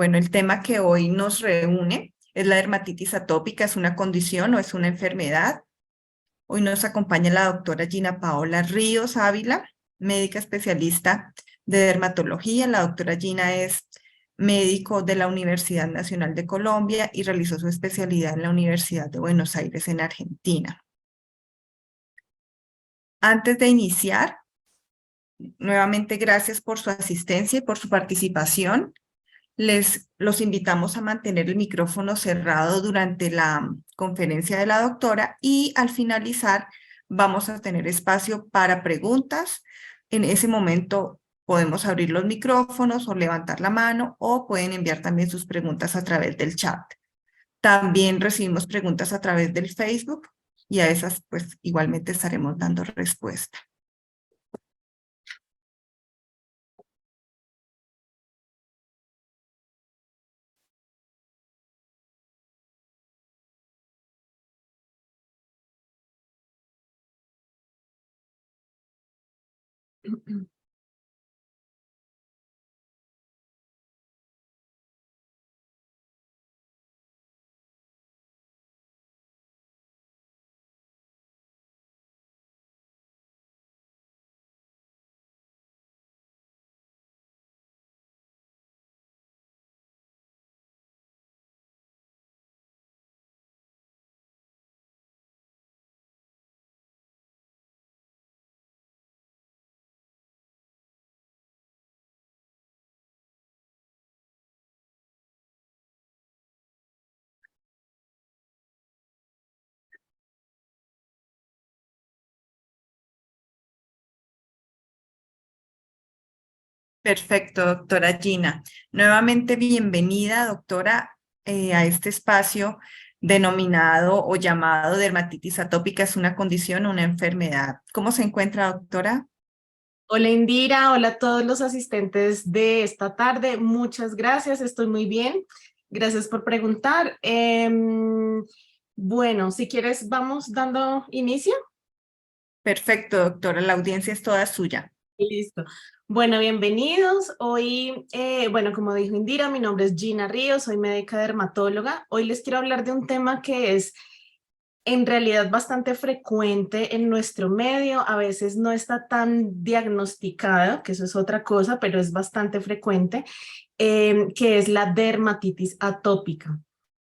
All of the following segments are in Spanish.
Bueno, el tema que hoy nos reúne es la dermatitis atópica. ¿Es una condición o es una enfermedad? Hoy nos acompaña la doctora Gina Paola Ríos Ávila, médica especialista de dermatología. La doctora Gina es médico de la Universidad Nacional de Colombia y realizó su especialidad en la Universidad de Buenos Aires en Argentina. Antes de iniciar, nuevamente gracias por su asistencia y por su participación. Los invitamos a mantener el micrófono cerrado durante la conferencia de la doctora y al finalizar vamos a tener espacio para preguntas. En ese momento podemos abrir los micrófonos o levantar la mano o pueden enviar también sus preguntas a través del chat. También recibimos preguntas a través del Facebook y a esas pues igualmente estaremos dando respuesta. Perfecto, doctora Gina. Nuevamente bienvenida, doctora, a este espacio denominado o llamado dermatitis atópica. ¿Es una condición o una enfermedad? ¿Cómo se encuentra, doctora? Hola Indira, hola a todos los asistentes de esta tarde. Muchas gracias, estoy muy bien. Gracias por preguntar. Bueno, si quieres, vamos dando inicio. Perfecto, doctora. La audiencia es toda suya. Listo. Bueno, bienvenidos. Hoy, bueno, como dijo Indira, mi nombre es Gina Ríos, soy médica dermatóloga. Hoy les quiero hablar de un tema que es en realidad bastante frecuente en nuestro medio, a veces no está tan diagnosticado, que eso es otra cosa, pero es bastante frecuente, que es la dermatitis atópica.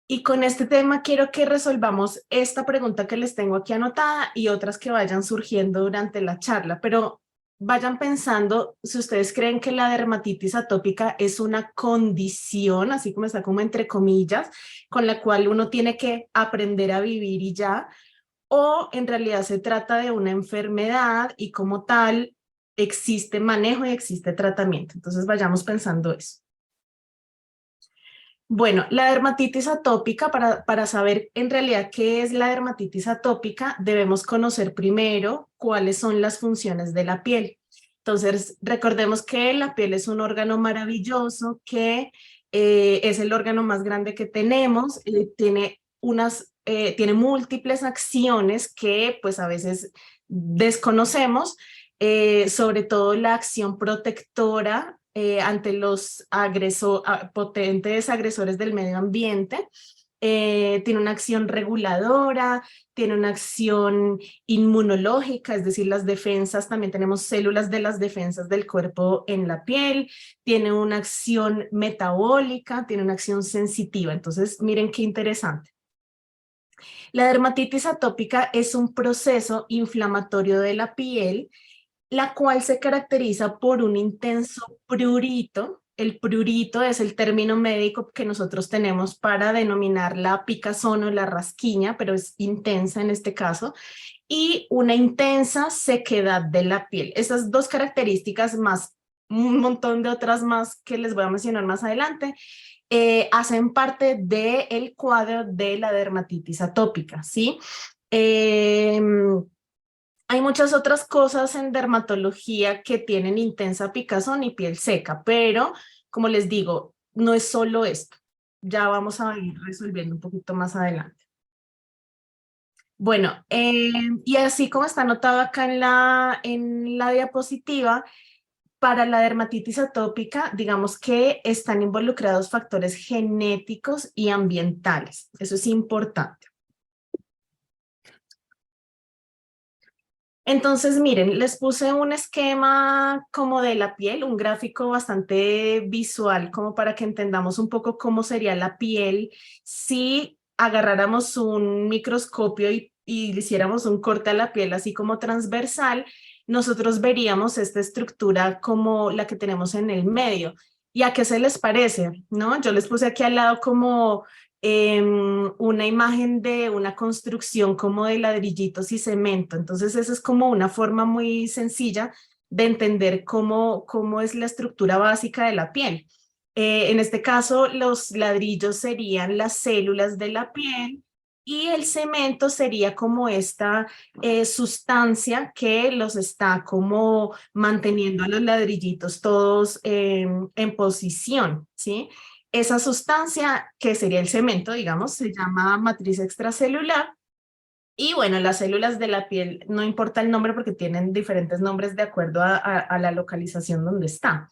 Y con este tema quiero que resolvamos esta pregunta que les tengo aquí anotada y otras que vayan surgiendo durante la charla, pero vayan pensando si ustedes creen que la dermatitis atópica es una condición, así como está como entre comillas, con la cual uno tiene que aprender a vivir y ya, o en realidad se trata de una enfermedad y como tal existe manejo y existe tratamiento. Entonces vayamos pensando eso. Bueno, la dermatitis atópica, para saber en realidad qué es la dermatitis atópica, debemos conocer primero cuáles son las funciones de la piel. Entonces, recordemos que la piel es un órgano maravilloso que es el órgano más grande que tenemos, tiene múltiples acciones que pues a veces desconocemos, sobre todo la acción protectora ante los potentes agresores del medio ambiente. Tiene una acción reguladora, tiene una acción inmunológica, es decir, las defensas, también tenemos células de las defensas del cuerpo en la piel, tiene una acción metabólica, tiene una acción sensitiva. Entonces, miren qué interesante. La dermatitis atópica es un proceso inflamatorio de la piel la cual se caracteriza por un intenso prurito. El prurito es el término médico que nosotros tenemos para denominar la picazón o la rasquiña, pero es intensa en este caso, y una intensa sequedad de la piel. Esas dos características más un montón de otras más que les voy a mencionar más adelante, hacen parte del cuadro de la dermatitis atópica, ¿sí? Eh, Hay muchas otras cosas en dermatología que tienen intensa picazón y piel seca, pero como les digo, no es solo esto. Ya vamos a ir resolviendo un poquito más adelante. Bueno, y así como está anotado acá en la diapositiva, para la dermatitis atópica, digamos que están involucrados factores genéticos y ambientales. Eso es importante. Entonces, miren, les puse un esquema como de la piel, un gráfico bastante visual, como para que entendamos un poco cómo sería la piel si agarráramos un microscopio y le hiciéramos un corte a la piel así como transversal, nosotros veríamos esta estructura como la que tenemos en el medio. ¿Y a qué se les parece? ¿No? Yo les puse aquí al lado como una imagen de una construcción como de ladrillitos y cemento. Entonces, esa es como una forma muy sencilla de entender cómo es la estructura básica de la piel. En este caso, los ladrillos serían las células de la piel y el cemento sería como esta sustancia que los está como manteniendo a los ladrillitos todos en posición, ¿sí? Esa sustancia, que sería el cemento, digamos, se llama matriz extracelular. Y bueno, las células de la piel, no importa el nombre porque tienen diferentes nombres de acuerdo a la localización donde está.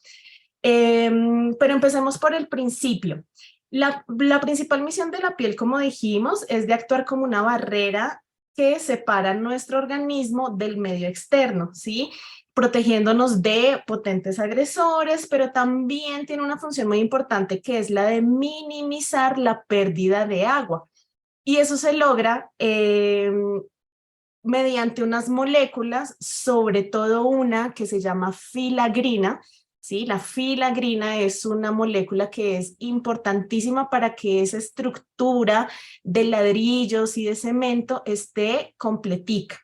Pero empecemos por el principio. La principal misión de la piel, como dijimos, es de actuar como una barrera que separa nuestro organismo del medio externo, ¿sí? Protegiéndonos de potentes agresores, pero también tiene una función muy importante que es la de minimizar la pérdida de agua. Y eso se logra mediante unas moléculas, sobre todo una que se llama filagrina, ¿sí? La filagrina es una molécula que es importantísima para que esa estructura de ladrillos y de cemento esté completica.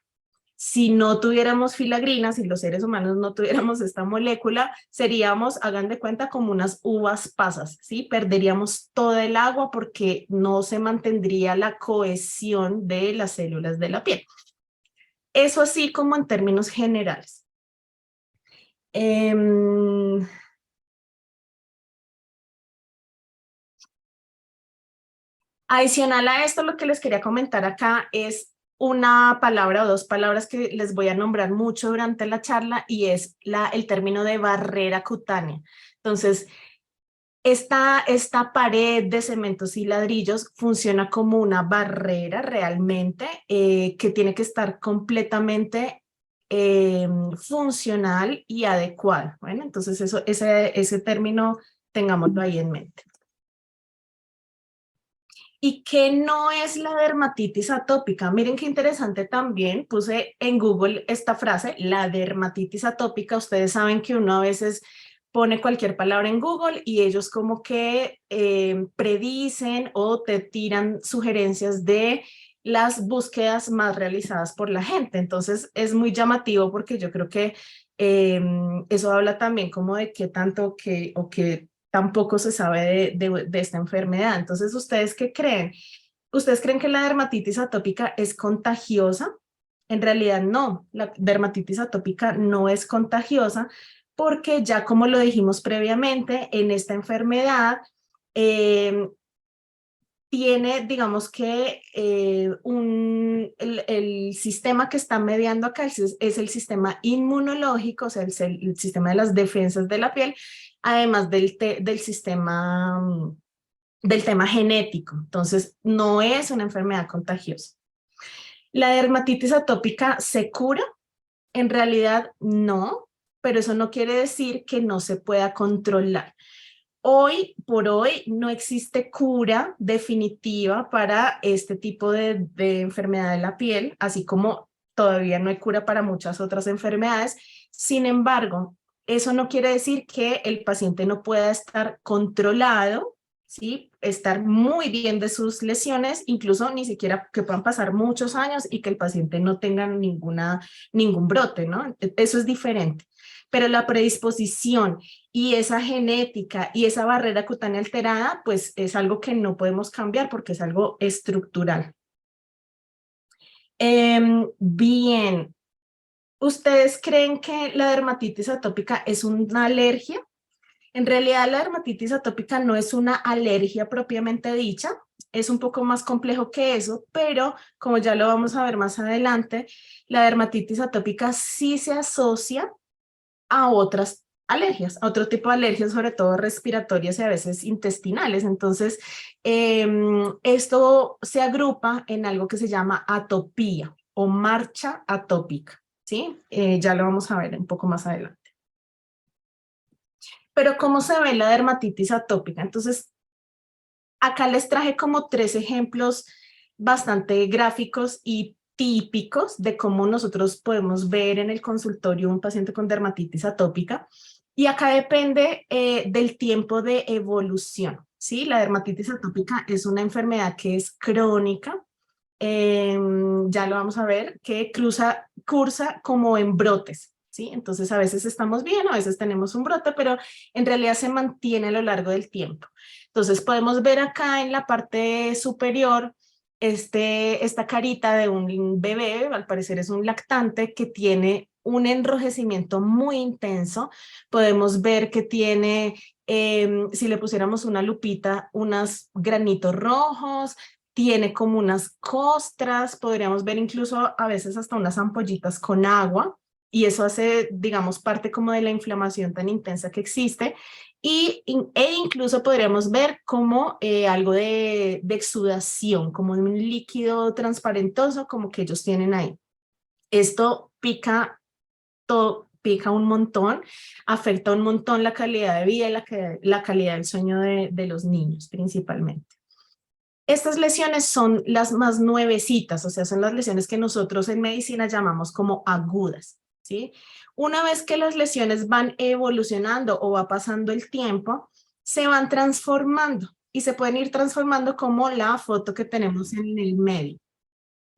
Si no tuviéramos filagrina, si los seres humanos no tuviéramos esta molécula, seríamos, hagan de cuenta, como unas uvas pasas, ¿sí? Perderíamos todo el agua porque no se mantendría la cohesión de las células de la piel. Eso así como en términos generales. Adicional a esto, lo que les quería comentar acá es una palabra o dos palabras que les voy a nombrar mucho durante la charla y es el término de barrera cutánea. Entonces, esta pared de cementos y ladrillos funciona como una barrera realmente que tiene que estar completamente funcional y adecuada. Bueno, entonces ese término tengámoslo ahí en mente. ¿Y qué no es la dermatitis atópica? Miren qué interesante también, puse en Google esta frase, la dermatitis atópica. Ustedes saben que uno a veces pone cualquier palabra en Google y ellos como que predicen o te tiran sugerencias de las búsquedas más realizadas por la gente. Entonces es muy llamativo porque yo creo que eso habla también como de qué tanto o qué tampoco se sabe de esta enfermedad. Entonces, ¿ustedes qué creen? ¿Ustedes creen que la dermatitis atópica es contagiosa? En realidad no, la dermatitis atópica no es contagiosa porque ya como lo dijimos previamente, en esta enfermedad tiene, digamos que el sistema que está mediando acá es el sistema inmunológico, o sea, el sistema de las defensas de la piel, además del tema genético. Entonces, no es una enfermedad contagiosa. ¿La dermatitis atópica se cura? En realidad, no, pero eso no quiere decir que no se pueda controlar. Hoy por hoy no existe cura definitiva para este tipo de enfermedad de la piel, así como todavía no hay cura para muchas otras enfermedades. Sin embargo, eso no quiere decir que el paciente no pueda estar controlado, ¿sí? Estar muy bien de sus lesiones, incluso ni siquiera que puedan pasar muchos años y que el paciente no tenga ningún brote, ¿no? Eso es diferente. Pero la predisposición y esa genética y esa barrera cutánea alterada, pues es algo que no podemos cambiar porque es algo estructural. Bien, ¿ustedes creen que la dermatitis atópica es una alergia? En realidad la dermatitis atópica no es una alergia propiamente dicha, es un poco más complejo que eso, pero como ya lo vamos a ver más adelante, la dermatitis atópica sí se asocia a otras alergias, a otro tipo de alergias, sobre todo respiratorias y a veces intestinales. Entonces, esto se agrupa en algo que se llama atopía o marcha atópica, ¿sí? Ya lo vamos a ver un poco más adelante. Pero ¿cómo se ve la dermatitis atópica? Entonces, acá les traje como 3 ejemplos bastante gráficos y típicos de cómo nosotros podemos ver en el consultorio un paciente con dermatitis atópica. Y acá depende del tiempo de evolución, ¿sí? La dermatitis atópica es una enfermedad que es crónica, ya lo vamos a ver, que cursa como en brotes, ¿sí? Entonces a veces estamos bien, a veces tenemos un brote, pero en realidad se mantiene a lo largo del tiempo. Entonces podemos ver acá en la parte superior esta carita de un bebé, al parecer es un lactante, que tiene un enrojecimiento muy intenso. Podemos ver que tiene, si le pusiéramos una lupita, unos granitos rojos, tiene como unas costras, podríamos ver incluso a veces hasta unas ampollitas con agua, y eso hace, digamos, parte como de la inflamación tan intensa que existe, e incluso podríamos ver como algo de exudación, como de un líquido transparentoso como que ellos tienen ahí. Esto pica, pica un montón, afecta un montón la calidad de vida y la calidad del sueño de los niños principalmente. Estas lesiones son las más nuevecitas, o sea, son las lesiones que nosotros en medicina llamamos como agudas, ¿sí? Una vez que las lesiones van evolucionando o va pasando el tiempo, se van transformando y se pueden ir transformando como la foto que tenemos en el medio.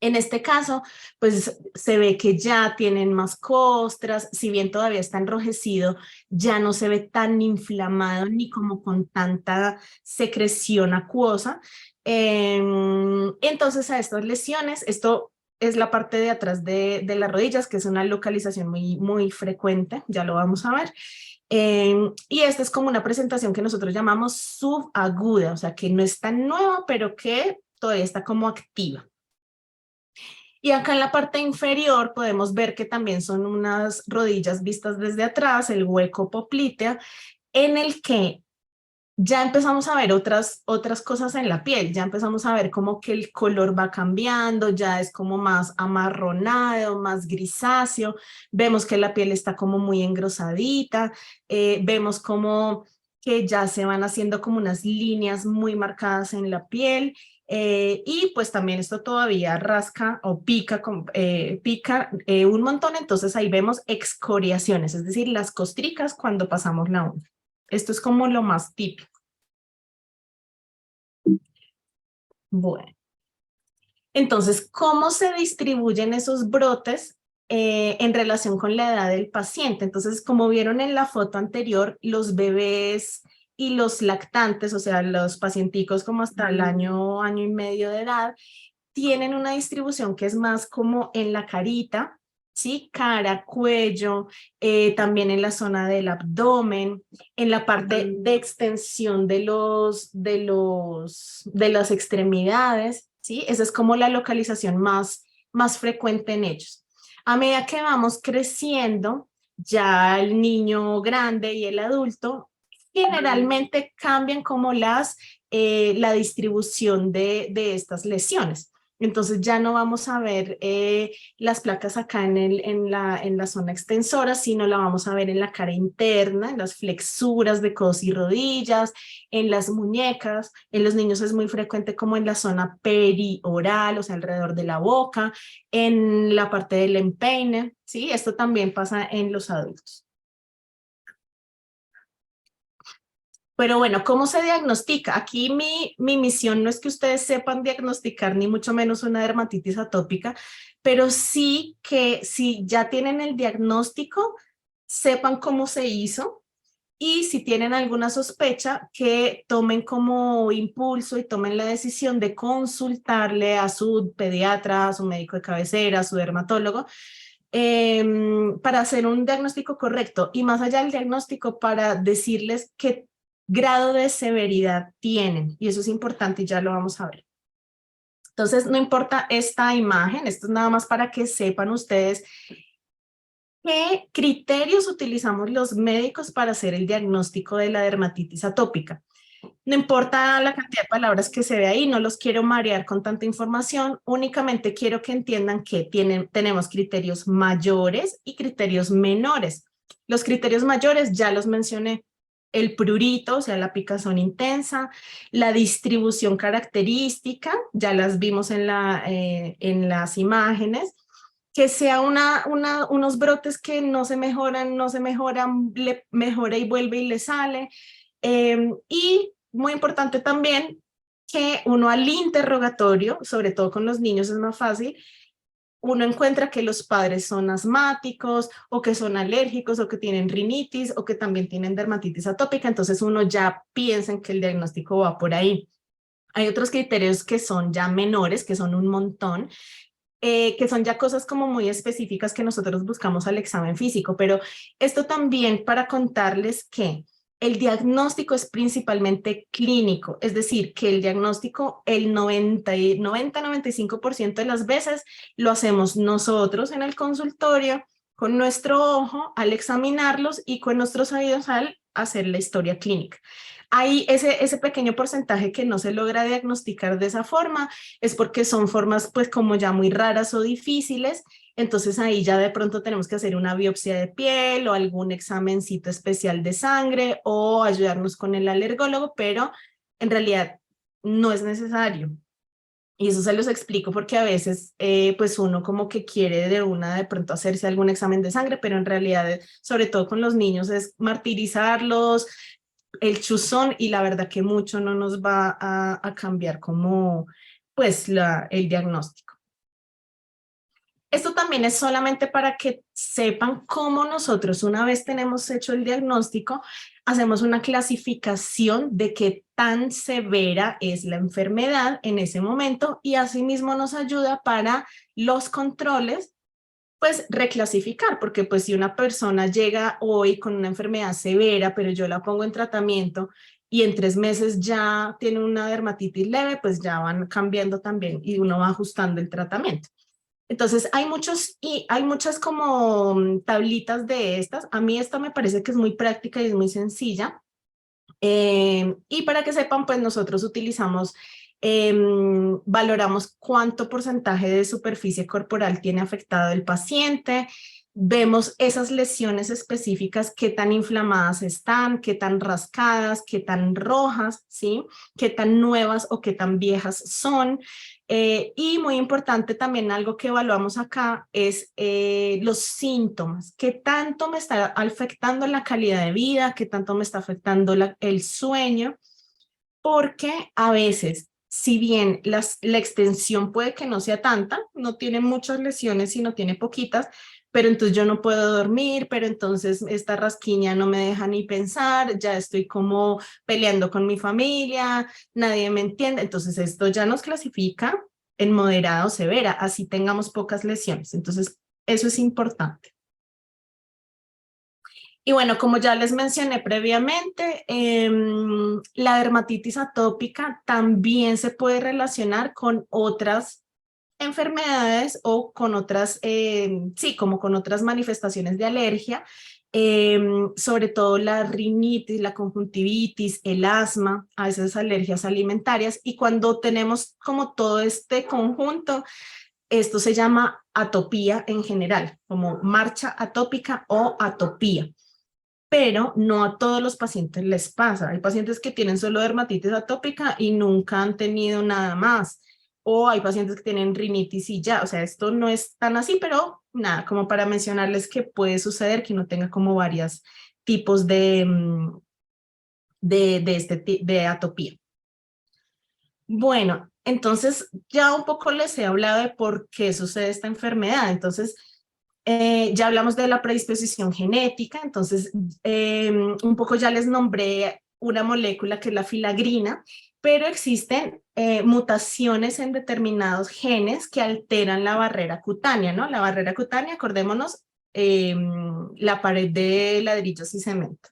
En este caso, pues se ve que ya tienen más costras, si bien todavía está enrojecido, ya no se ve tan inflamado ni como con tanta secreción acuosa. Entonces a estas lesiones, esto es la parte de atrás de las rodillas, que es una localización muy frecuente, ya lo vamos a ver. Y esta es como una presentación que nosotros llamamos subaguda, o sea que no es tan nueva, pero que todavía está como activa. Y acá en la parte inferior podemos ver que también son unas rodillas vistas desde atrás, el hueco poplitea, en el que ya empezamos a ver otras cosas en la piel, ya empezamos a ver como que el color va cambiando, ya es como más amarronado, más grisáceo, vemos que la piel está como muy engrosadita, vemos como que ya se van haciendo como unas líneas muy marcadas en la piel, y pues también esto todavía rasca o pica, un montón, entonces ahí vemos excoriaciones, es decir, las costricas cuando pasamos la uña. Esto es como lo más típico. Bueno, entonces, ¿cómo se distribuyen esos brotes en relación con la edad del paciente? Entonces, como vieron en la foto anterior, los bebés y los lactantes, o sea, los pacienticos como hasta el año, año y medio de edad, tienen una distribución que es más como en la carita, ¿sí? Cara, cuello, también en la zona del abdomen, en la parte de extensión de las extremidades, ¿sí? Esa es como la localización más frecuente en ellos. A medida que vamos creciendo, ya el niño grande y el adulto generalmente cambian como la distribución de estas lesiones. Entonces ya no vamos a ver las placas acá en la zona extensora, sino la vamos a ver en la cara interna, en las flexuras de codos y rodillas, en las muñecas. En los niños es muy frecuente como en la zona perioral, o sea, alrededor de la boca, en la parte del empeine, ¿sí? Esto también pasa en los adultos. Pero bueno, ¿cómo se diagnostica? Aquí mi misión no es que ustedes sepan diagnosticar ni mucho menos una dermatitis atópica, pero sí que si ya tienen el diagnóstico, sepan cómo se hizo, y si tienen alguna sospecha, que tomen como impulso y tomen la decisión de consultarle a su pediatra, a su médico de cabecera, a su dermatólogo, para hacer un diagnóstico correcto, y más allá del diagnóstico, para decirles qué grado de severidad tienen, y eso es importante y ya lo vamos a ver. Entonces, no importa esta imagen, esto es nada más para que sepan ustedes ¿Qué criterios utilizamos los médicos para hacer el diagnóstico de la dermatitis atópica? No importa la cantidad de palabras que se ve ahí, no los quiero marear con tanta información, únicamente quiero que entiendan que tenemos criterios mayores y criterios menores. Los criterios mayores ya los mencioné, el prurito, o sea, la picazón intensa, la distribución característica, ya las vimos en las imágenes, que sea unos brotes que no se mejoran, le mejora y vuelve y le sale. Y muy importante también que uno al interrogatorio, sobre todo con los niños es más fácil, uno encuentra que los padres son asmáticos o que son alérgicos o que tienen rinitis o que también tienen dermatitis atópica, entonces uno ya piensa en que el diagnóstico va por ahí. Hay otros criterios que son ya menores, que son un montón, que son ya cosas como muy específicas que nosotros buscamos al examen físico, pero esto también para contarles que el diagnóstico es principalmente clínico, es decir, que el diagnóstico el 90-95% de las veces lo hacemos nosotros en el consultorio, con nuestro ojo al examinarlos y con nuestros oídos al hacer la historia clínica. Hay ese pequeño porcentaje que no se logra diagnosticar de esa forma, es porque son formas pues como ya muy raras o difíciles, entonces ahí ya de pronto tenemos que hacer una biopsia de piel o algún examencito especial de sangre o ayudarnos con el alergólogo, pero en realidad no es necesario. Y eso se los explico porque a veces pues uno como que quiere de pronto hacerse algún examen de sangre, pero en realidad, sobre todo con los niños, es martirizarlos, el chuzón, y la verdad que mucho no nos va a cambiar como pues el diagnóstico. Esto también es solamente para que sepan cómo nosotros, una vez tenemos hecho el diagnóstico, hacemos una clasificación de qué tan severa es la enfermedad en ese momento, y asimismo nos ayuda para los controles, pues reclasificar, porque pues si una persona llega hoy con una enfermedad severa, pero yo la pongo en tratamiento y en 3 meses ya tiene una dermatitis leve, pues ya van cambiando también y uno va ajustando el tratamiento. Entonces hay muchas como tablitas de estas. A mí esta me parece que es muy práctica y es muy sencilla. Y para que sepan, pues nosotros utilizamos, valoramos cuánto porcentaje de superficie corporal tiene afectado el paciente, vemos esas lesiones específicas, qué tan inflamadas están, qué tan rascadas, qué tan rojas, ¿sí? Qué tan nuevas o qué tan viejas son. Y muy importante también, algo que evaluamos acá es los síntomas, qué tanto me está afectando la calidad de vida, qué tanto me está afectando el sueño, porque a veces, si bien la extensión puede que no sea tanta, no tiene muchas lesiones, sino tiene poquitas, pero entonces yo no puedo dormir, pero entonces esta rasquiña no me deja ni pensar, ya estoy como peleando con mi familia, nadie me entiende, entonces esto ya nos clasifica en moderada o severa, así tengamos pocas lesiones, entonces eso es importante. Y bueno, como ya les mencioné previamente, la dermatitis atópica también se puede relacionar con otras enfermedades o con otras, sí, como con otras manifestaciones de alergia, sobre todo la rinitis, la conjuntivitis, el asma, a veces alergias alimentarias, y cuando tenemos como todo este conjunto, esto se llama atopía en general, como marcha atópica o atopía. Pero no a todos los pacientes les pasa. Hay pacientes que tienen solo dermatitis atópica y nunca han tenido nada más. O hay pacientes que tienen rinitis y ya. O sea, esto no es tan así, pero nada, como para mencionarles que puede suceder que uno tenga como varios tipos de atopía. Bueno, entonces ya un poco les he hablado de por qué sucede esta enfermedad. Entonces, ya hablamos de la predisposición genética, entonces un poco ya les nombré una molécula que es la filagrina, pero existen mutaciones en determinados genes que alteran la barrera cutánea, ¿no? La barrera cutánea, acordémonos, la pared de ladrillos y cemento.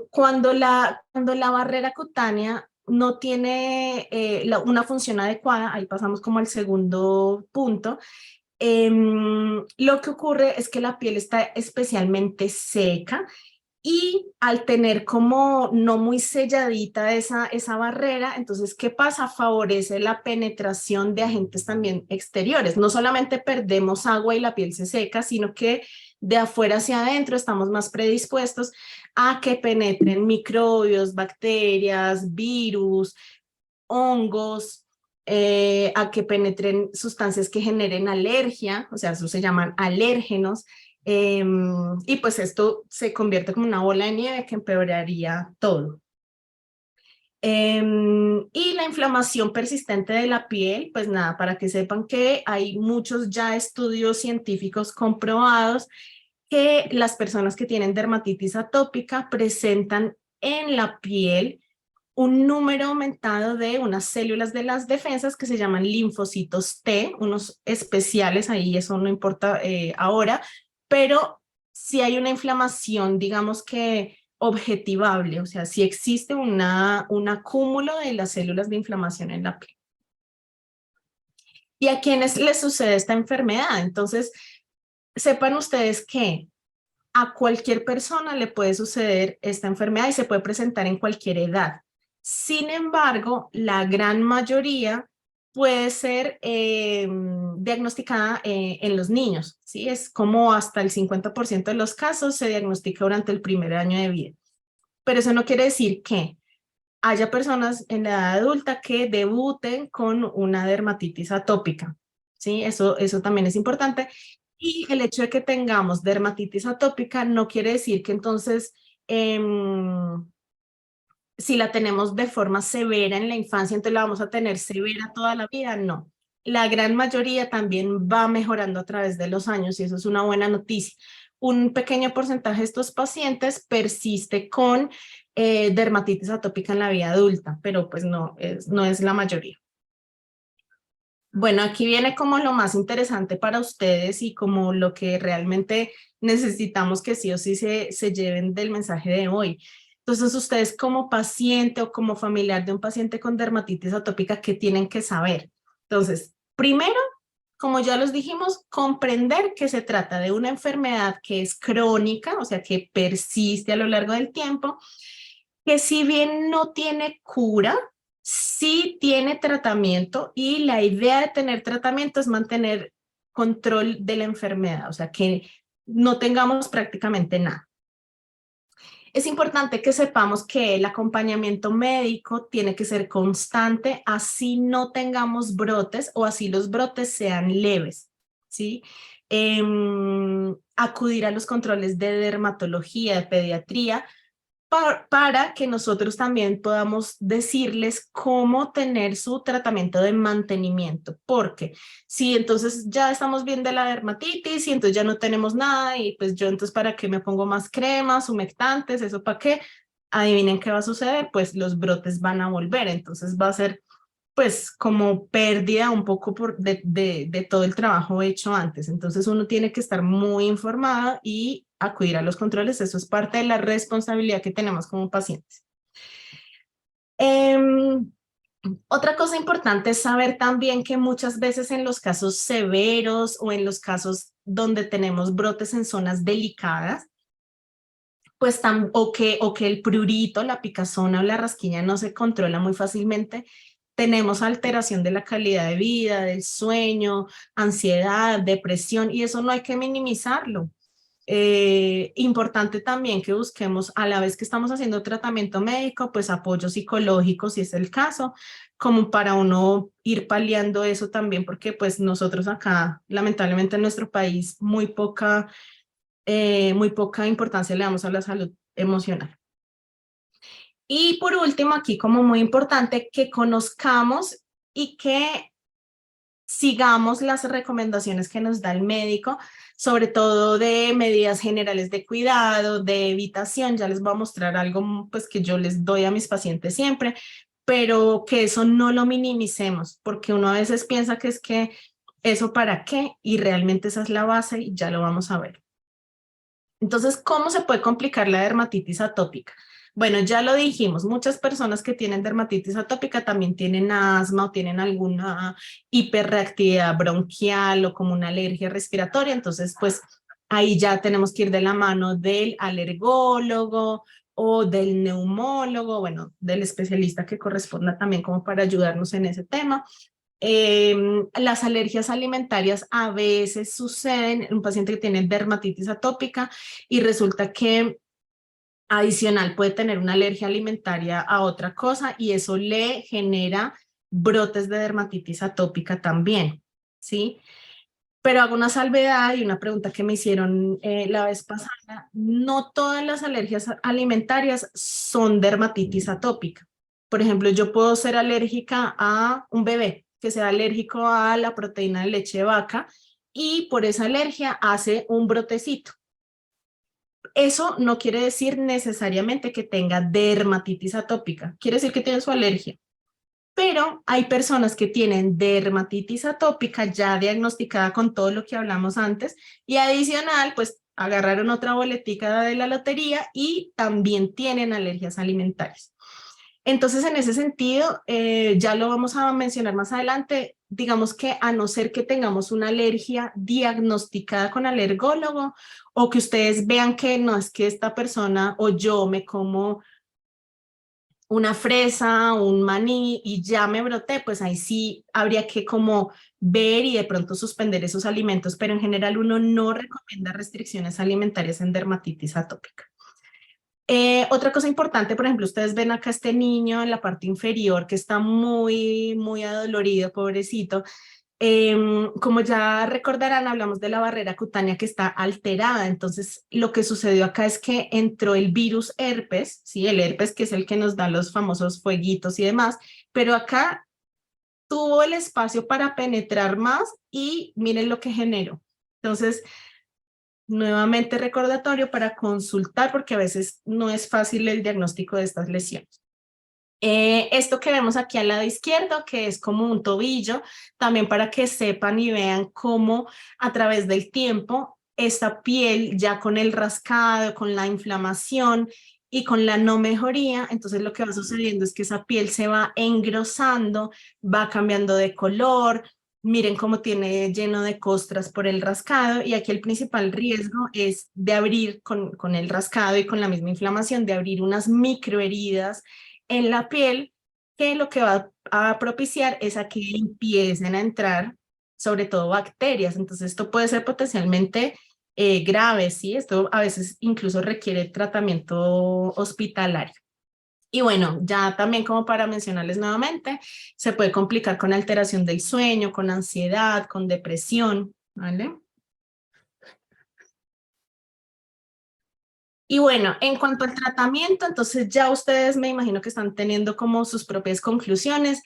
Cuando la barrera cutánea no tiene una función adecuada, ahí pasamos como al segundo punto, Lo que ocurre es que la piel está especialmente seca y al tener como no muy selladita esa barrera, entonces, ¿qué pasa? Favorece la penetración de agentes también exteriores. No solamente perdemos agua y la piel se seca, sino que de afuera hacia adentro estamos más predispuestos a que penetren microbios, bacterias, virus, hongos, a que penetren sustancias que generen alergia, o sea, eso se llaman alérgenos, y pues esto se convierte como una bola de nieve que empeoraría todo. Y la inflamación persistente de la piel, pues nada, para que sepan que hay muchos ya estudios científicos comprobados que las personas que tienen dermatitis atópica presentan en la piel un número aumentado de unas células de las defensas que se llaman linfocitos T, unos especiales, ahí eso no importa ahora, pero si hay una inflamación, digamos que objetivable, o sea, si existe un acúmulo de las células de inflamación en la piel. ¿Y a quiénes les sucede esta enfermedad? Entonces, sepan ustedes que a cualquier persona le puede suceder esta enfermedad y se puede presentar en cualquier edad. Sin embargo, la gran mayoría puede ser diagnosticada en los niños, ¿sí? Es como hasta el 50% de los casos se diagnostica durante el primer año de vida. Pero eso no quiere decir que haya personas en la edad adulta que debuten con una dermatitis atópica, ¿sí? Eso también es importante. Y el hecho de que tengamos dermatitis atópica no quiere decir que entonces, si la tenemos de forma severa en la infancia, entonces la vamos a tener severa toda la vida. No. La gran mayoría también va mejorando a través de los años y eso es una buena noticia. Un pequeño porcentaje de estos pacientes persiste con dermatitis atópica en la vida adulta, pero pues no es la mayoría. Bueno, aquí viene como lo más interesante para ustedes y como lo que realmente necesitamos que sí o sí se lleven del mensaje de hoy. Entonces, ustedes como paciente o como familiar de un paciente con dermatitis atópica, ¿qué tienen que saber? Entonces, primero, como ya los dijimos, comprender que se trata de una enfermedad que es crónica, o sea, que persiste a lo largo del tiempo, que si bien no tiene cura, sí tiene tratamiento y la idea de tener tratamiento es mantener control de la enfermedad, o sea, que no tengamos prácticamente nada. Es importante que sepamos que el acompañamiento médico tiene que ser constante, así no tengamos brotes o así los brotes sean leves, ¿sí? Acudir a los controles de dermatología, de pediatría, para que nosotros también podamos decirles cómo tener su tratamiento de mantenimiento, porque si entonces ya estamos bien de la dermatitis y entonces ya no tenemos nada y pues yo entonces para qué me pongo más cremas, humectantes, eso para qué, adivinen qué va a suceder, pues los brotes van a volver, entonces va a ser pues como pérdida un poco de todo el trabajo hecho antes. Entonces uno tiene que estar muy informado y acudir a los controles. Eso es parte de la responsabilidad que tenemos como pacientes. Otra cosa importante es saber también que muchas veces en los casos severos o en los casos donde tenemos brotes en zonas delicadas, pues o que el prurito, la picazón o la rasquiña no se controla muy fácilmente, tenemos alteración de la calidad de vida, del sueño, ansiedad, depresión, y eso no hay que minimizarlo. Importante también que busquemos, a la vez que estamos haciendo tratamiento médico, pues apoyo psicológico, si es el caso, como para uno ir paliando eso también, porque pues nosotros acá, lamentablemente en nuestro país, muy poca importancia le damos a la salud emocional. Y por último, aquí como muy importante, que conozcamos y que sigamos las recomendaciones que nos da el médico, sobre todo de medidas generales de cuidado, de evitación. Ya les voy a mostrar algo pues, que yo les doy a mis pacientes siempre, pero que eso no lo minimicemos, porque uno a veces piensa que es que eso para qué, y realmente esa es la base y ya lo vamos a ver. Entonces, ¿cómo se puede complicar la dermatitis atópica? Bueno, ya lo dijimos, muchas personas que tienen dermatitis atópica también tienen asma o tienen alguna hiperreactividad bronquial o como una alergia respiratoria, entonces pues ahí ya tenemos que ir de la mano del alergólogo o del neumólogo, bueno, del especialista que corresponda también como para ayudarnos en ese tema. Las alergias alimentarias a veces suceden en un paciente que tiene dermatitis atópica y resulta que adicional puede tener una alergia alimentaria a otra cosa y eso le genera brotes de dermatitis atópica también, ¿sí? Pero hago una salvedad y una pregunta que me hicieron la vez pasada. No todas las alergias alimentarias son dermatitis atópica. Por ejemplo, yo puedo ser alérgica a un bebé que sea alérgico a la proteína de leche de vaca y por esa alergia hace un brotecito. Eso no quiere decir necesariamente que tenga dermatitis atópica, quiere decir que tiene su alergia. Pero hay personas que tienen dermatitis atópica ya diagnosticada con todo lo que hablamos antes y adicional, pues agarraron otra boletica de la lotería y también tienen alergias alimentarias. Entonces, en ese sentido, ya lo vamos a mencionar más adelante, digamos que a no ser que tengamos una alergia diagnosticada con alergólogo o que ustedes vean que no es que esta persona o yo me como una fresa, un maní y ya me broté, pues ahí sí habría que como ver y de pronto suspender esos alimentos, pero en general uno no recomienda restricciones alimentarias en dermatitis atópica. Otra cosa importante, por ejemplo, ustedes ven acá este niño en la parte inferior que está muy adolorido, pobrecito. Como ya recordarán, hablamos de la barrera cutánea que está alterada. Entonces, lo que sucedió acá es que entró el virus herpes, ¿sí? El herpes que es el que nos da los famosos fueguitos y demás, pero acá tuvo el espacio para penetrar más y miren lo que generó. Entonces, nuevamente recordatorio para consultar porque a veces no es fácil el diagnóstico de estas lesiones. Esto que vemos aquí al lado izquierdo, que es como un tobillo, también para que sepan y vean cómo a través del tiempo esta piel ya con el rascado, con la inflamación y con la no mejoría, entonces lo que va sucediendo es que esa piel se va engrosando, va cambiando de color. Miren cómo tiene lleno de costras por el rascado y aquí el principal riesgo es de abrir con el rascado y con la misma inflamación, de abrir unas microheridas en la piel que lo que va a propiciar es a que empiecen a entrar sobre todo bacterias. Entonces esto puede ser potencialmente grave, ¿sí? Esto a veces incluso requiere tratamiento hospitalario. Y bueno, ya también como para mencionarles nuevamente, se puede complicar con alteración del sueño, con ansiedad, con depresión, ¿vale? Y bueno, en cuanto al tratamiento, entonces ya ustedes me imagino que están teniendo como sus propias conclusiones.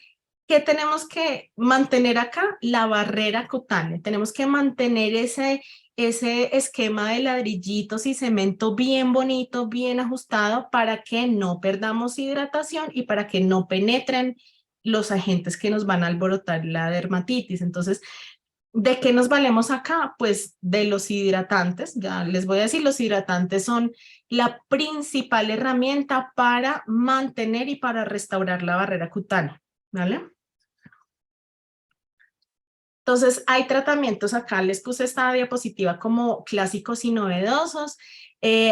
¿Qué tenemos que mantener acá? La barrera cutánea. Tenemos que mantener ese esquema de ladrillitos y cemento bien bonito, bien ajustado para que no perdamos hidratación y para que no penetren los agentes que nos van a alborotar la dermatitis. Entonces, ¿de qué nos valemos acá? Pues de los hidratantes. Ya les voy a decir, los hidratantes son la principal herramienta para mantener y para restaurar la barrera cutánea, ¿vale? Entonces, hay tratamientos acá, les puse esta diapositiva como clásicos y novedosos,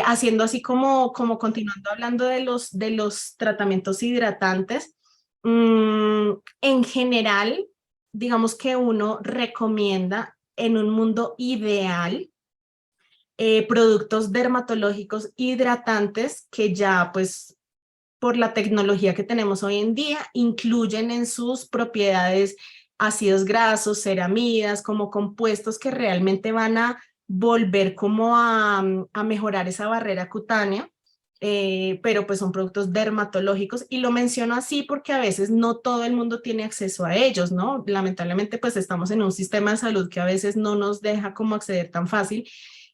haciendo así como continuando hablando de los tratamientos hidratantes. En general, digamos que uno recomienda en un mundo ideal productos dermatológicos hidratantes que ya pues por la tecnología que tenemos hoy en día, incluyen en sus propiedades ácidos grasos, ceramidas, como compuestos que realmente van a volver como a mejorar esa barrera cutánea, pero pues son productos dermatológicos y lo menciono así porque a veces no todo el mundo tiene acceso a ellos, ¿no? Lamentablemente pues estamos en un sistema de salud que a veces no nos deja como acceder tan fácil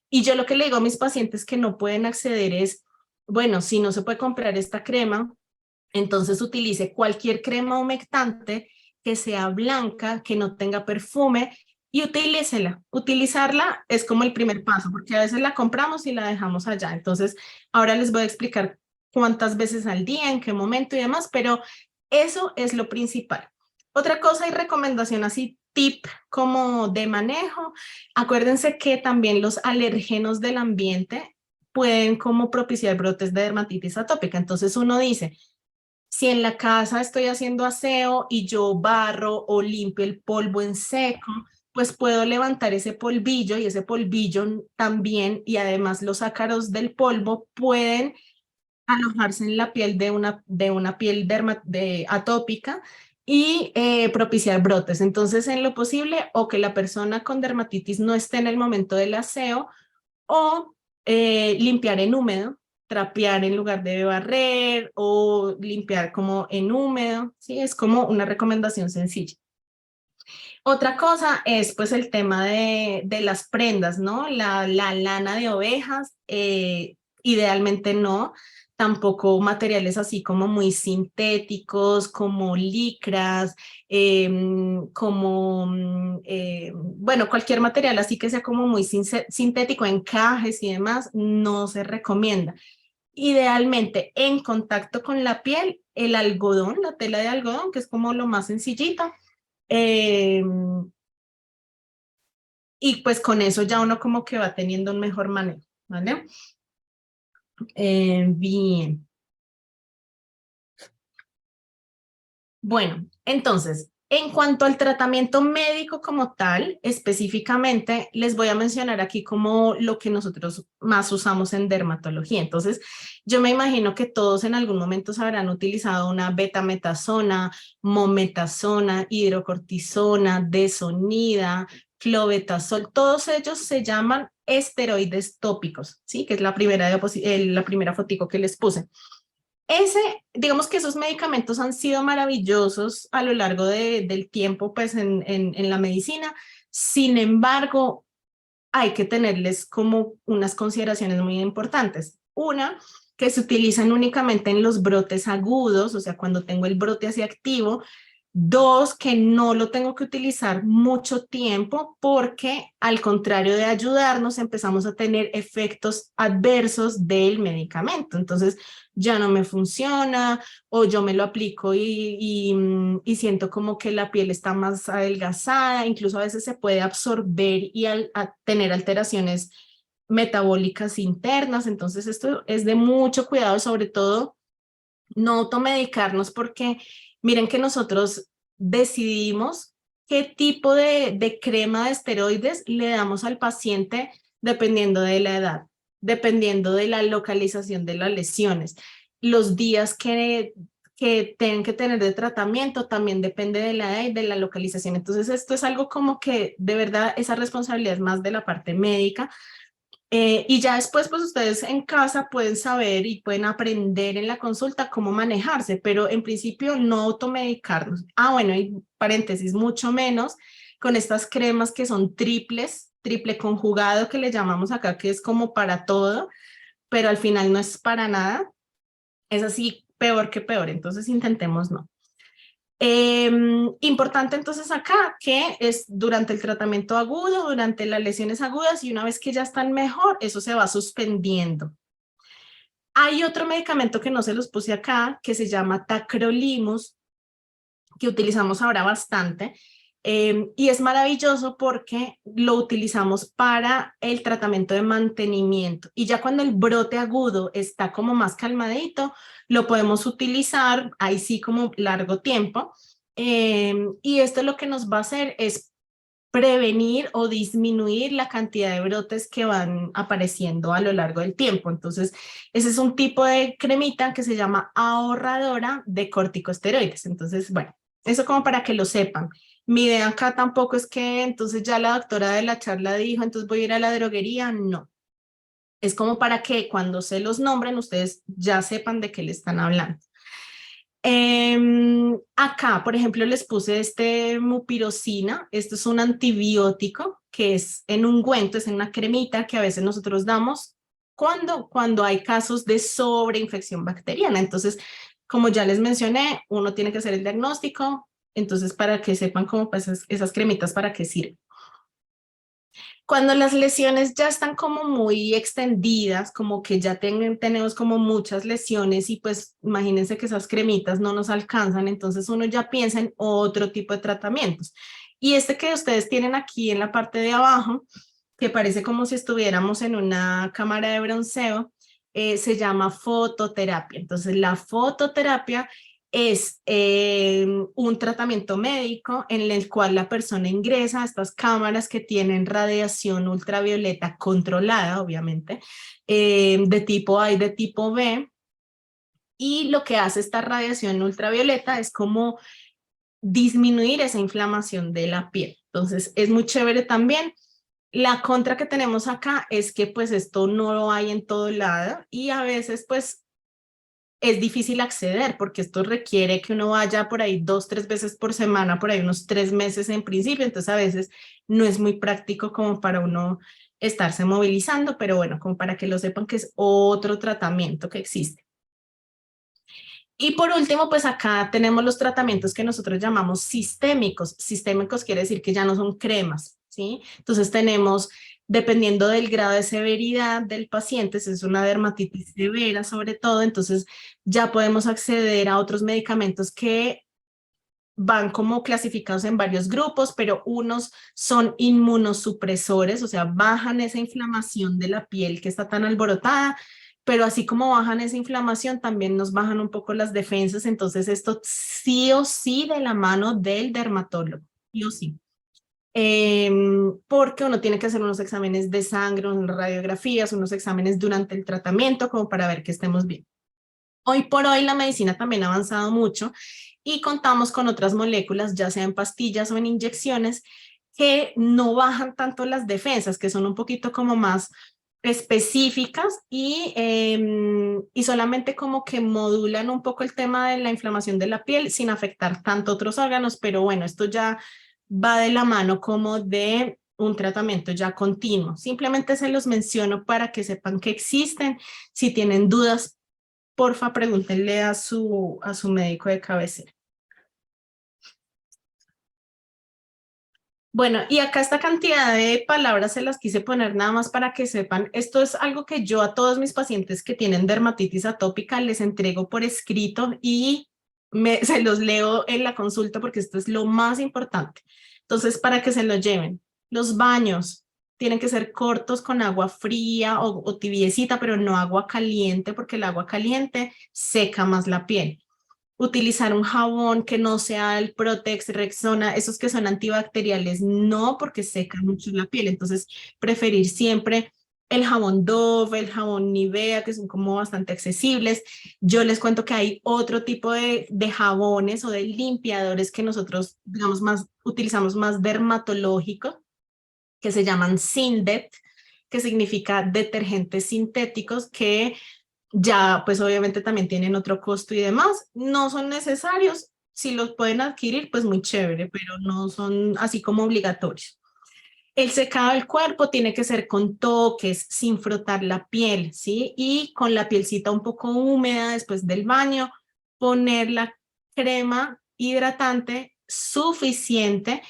y yo lo que le digo a mis pacientes que no pueden acceder es bueno, si no se puede comprar esta crema, entonces utilice cualquier crema humectante que sea blanca, que no tenga perfume y utilícela. Utilizarla es como el primer paso, porque a veces la compramos y la dejamos allá. Entonces, ahora les voy a explicar cuántas veces al día, en qué momento y demás, pero eso es lo principal. Otra cosa y recomendación así, tip como de manejo, acuérdense que también los alérgenos del ambiente pueden como propiciar brotes de dermatitis atópica. Entonces uno dice, si en la casa estoy haciendo aseo y yo barro o limpio el polvo en seco, pues puedo levantar ese polvillo y ese polvillo también, y además los ácaros del polvo pueden alojarse en la piel de una piel atópica y propiciar brotes. Entonces, en lo posible, o que la persona con dermatitis no esté en el momento del aseo, o limpiar en húmedo, trapear en lugar de barrer, o limpiar como en húmedo, ¿sí? Es como una recomendación sencilla. Otra cosa es pues el tema de las prendas, ¿no? La lana de ovejas, idealmente no, tampoco materiales así como muy sintéticos, como licras, bueno, cualquier material así que sea como muy sintético, encajes y demás, no se recomienda. Idealmente en contacto con la piel, el algodón, la tela de algodón, que es como lo más sencillito, eh, y pues con eso ya uno como que va teniendo un mejor manejo, ¿vale? Bien. Bueno, entonces, en cuanto al tratamiento médico como tal, específicamente, les voy a mencionar aquí como lo que nosotros más usamos en dermatología. Entonces, yo me imagino que todos en algún momento se habrán utilizado una betametasona, mometasona, hidrocortisona, desonida, clobetasol. Todos ellos se llaman esteroides tópicos, ¿sí? Que es la primera fotico que les puse. Digamos que esos medicamentos han sido maravillosos a lo largo del tiempo pues en la medicina. Sin embargo, hay que tenerles como unas consideraciones muy importantes. Una, que se utilizan únicamente en los brotes agudos, o sea, cuando tengo el brote así activo. Dos, que no lo tengo que utilizar mucho tiempo porque al contrario de ayudarnos empezamos a tener efectos adversos del medicamento. Entonces ya no me funciona o yo me lo aplico y siento como que la piel está más adelgazada, incluso a veces se puede absorber y a tener alteraciones metabólicas internas. Entonces esto es de mucho cuidado, sobre todo no automedicarnos, porque miren que nosotros decidimos qué tipo de crema de esteroides le damos al paciente dependiendo de la edad, dependiendo de la localización de las lesiones. Los días que tienen que tener de tratamiento también depende de la edad y de la localización. Entonces esto es algo como que de verdad esa responsabilidad es más de la parte médica, y ya después, pues ustedes en casa pueden saber y pueden aprender en la consulta cómo manejarse, pero en principio no automedicarnos. Ah, bueno, y paréntesis, mucho menos con estas cremas que son triple conjugado que le llamamos acá, que es como para todo, pero al final no es para nada. Es así, peor que peor, entonces intentemos no. Importante entonces acá que es durante el tratamiento agudo, durante las lesiones agudas, y una vez que ya están mejor, eso se va suspendiendo. Hay otro medicamento que no se los puse acá, que se llama tacrolimus, que utilizamos ahora bastante, y es maravilloso porque lo utilizamos para el tratamiento de mantenimiento, y ya cuando el brote agudo está como más calmadito, lo podemos utilizar ahí sí como largo tiempo, y esto lo que nos va a hacer es prevenir o disminuir la cantidad de brotes que van apareciendo a lo largo del tiempo. Entonces, ese es un tipo de cremita que se llama ahorradora de corticosteroides. Entonces, bueno, eso como para que lo sepan. Mi idea acá tampoco es que entonces ya la doctora de la charla dijo, entonces voy a ir a la droguería. No. Es como para que cuando se los nombren, ustedes ya sepan de qué le están hablando. Acá, por ejemplo, les puse este mupirocina. Esto es un antibiótico que es en ungüento, es en una cremita que a veces nosotros damos cuando hay casos de sobreinfección bacteriana. Entonces, como ya les mencioné, uno tiene que hacer el diagnóstico. Entonces, para que sepan cómo pues esas cremitas para qué sirven. Cuando las lesiones ya están como muy extendidas, como que ya tenemos como muchas lesiones y pues imagínense que esas cremitas no nos alcanzan, entonces uno ya piensa en otro tipo de tratamientos. Y este que ustedes tienen aquí en la parte de abajo, que parece como si estuviéramos en una cámara de bronceo, se llama fototerapia. Entonces la fototerapia es un tratamiento médico en el cual la persona ingresa a estas cámaras que tienen radiación ultravioleta controlada, obviamente, de tipo A y de tipo B, y lo que hace esta radiación ultravioleta es como disminuir esa inflamación de la piel. Entonces es muy chévere también. La contra que tenemos acá es que pues esto no lo hay en todo lado y a veces pues es difícil acceder porque esto requiere que uno vaya por ahí 2, 3 veces por semana, por ahí unos 3 meses en principio, entonces a veces no es muy práctico como para uno estarse movilizando, pero bueno, como para que lo sepan que es otro tratamiento que existe. Y por último, pues acá tenemos los tratamientos que nosotros llamamos sistémicos. Sistémicos quiere decir que ya no son cremas, ¿sí? Entonces tenemos, dependiendo del grado de severidad del paciente, si es una dermatitis severa sobre todo, entonces ya podemos acceder a otros medicamentos que van como clasificados en varios grupos, pero unos son inmunosupresores, o sea, bajan esa inflamación de la piel que está tan alborotada, pero así como bajan esa inflamación, también nos bajan un poco las defensas, entonces esto sí o sí de la mano del dermatólogo, sí o sí. Porque uno tiene que hacer unos exámenes de sangre, unas radiografías, unos exámenes durante el tratamiento como para ver que estemos bien. Hoy por hoy la medicina también ha avanzado mucho y contamos con otras moléculas, ya sea en pastillas o en inyecciones, que no bajan tanto las defensas, que son un poquito como más específicas y solamente como que modulan un poco el tema de la inflamación de la piel sin afectar tanto otros órganos, pero bueno, esto ya va de la mano como de un tratamiento ya continuo. Simplemente se los menciono para que sepan que existen. Si tienen dudas, porfa, pregúntenle a su médico de cabecera. Bueno, y acá esta cantidad de palabras se las quise poner nada más para que sepan, esto es algo que yo a todos mis pacientes que tienen dermatitis atópica les entrego por escrito y se los leo en la consulta porque esto es lo más importante. Entonces, para que se lo lleven, los baños tienen que ser cortos con agua fría o tibiecita, pero no agua caliente porque el agua caliente seca más la piel. Utilizar un jabón que no sea el Protex, Rexona, esos que son antibacteriales, no, porque secan mucho la piel. Entonces, preferir siempre el jabón Dove, el jabón Nivea, que son como bastante accesibles. Yo les cuento que hay otro tipo de jabones o de limpiadores que nosotros, digamos, más utilizamos más dermatológicos, que se llaman Sindet, que significa detergentes sintéticos, que ya pues obviamente también tienen otro costo y demás, no son necesarios, si los pueden adquirir pues muy chévere, pero no son así como obligatorios. El secado del cuerpo tiene que ser con toques, sin frotar la piel, ¿sí? Y con la pielcita un poco húmeda después del baño, poner la crema hidratante suficiente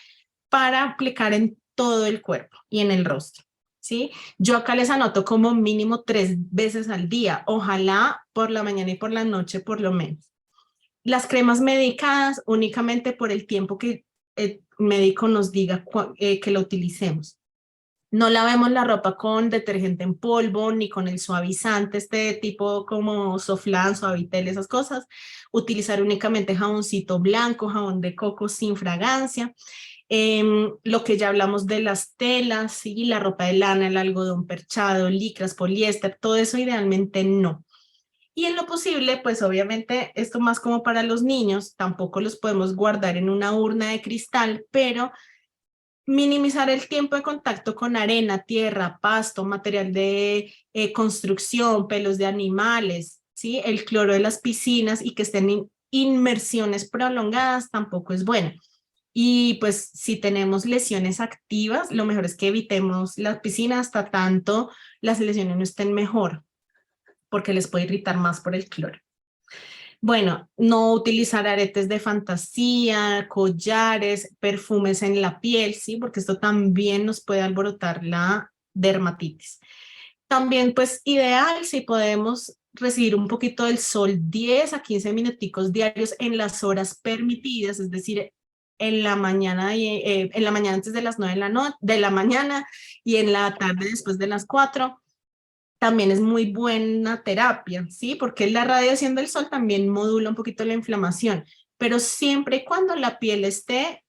para aplicar en todo el cuerpo y en el rostro, ¿sí? Yo acá les anoto como mínimo 3 veces al día, ojalá por la mañana y por la noche por lo menos. Las cremas medicadas únicamente por el tiempo que el médico nos diga que lo utilicemos. No lavemos la ropa con detergente en polvo ni con el suavizante, este tipo como Soflan, Suavitel, esas cosas. Utilizar únicamente jaboncito blanco, jabón de coco sin fragancia. Lo que ya hablamos de las telas, ¿sí? La ropa de lana, el algodón perchado, licras, poliéster, todo eso idealmente no. Y en lo posible, pues obviamente esto más como para los niños, tampoco los podemos guardar en una urna de cristal, pero minimizar el tiempo de contacto con arena, tierra, pasto, material de construcción, pelos de animales, ¿sí? El cloro de las piscinas y que estén en inmersiones prolongadas tampoco es bueno. Y pues si tenemos lesiones activas, lo mejor es que evitemos la piscina hasta tanto las lesiones no estén mejor, porque les puede irritar más por el cloro. Bueno, no utilizar aretes de fantasía, collares, perfumes en la piel, ¿sí? Porque esto también nos puede alborotar la dermatitis. También, pues, ideal si podemos recibir un poquito del sol 10 a 15 minuticos diarios en las horas permitidas, es decir, en la mañana, en la mañana antes de las 9 de de la mañana y en la tarde después de las 4. También es muy buena terapia, ¿sí? Porque la radiación del sol también modula un poquito la inflamación, pero siempre y cuando la piel esté,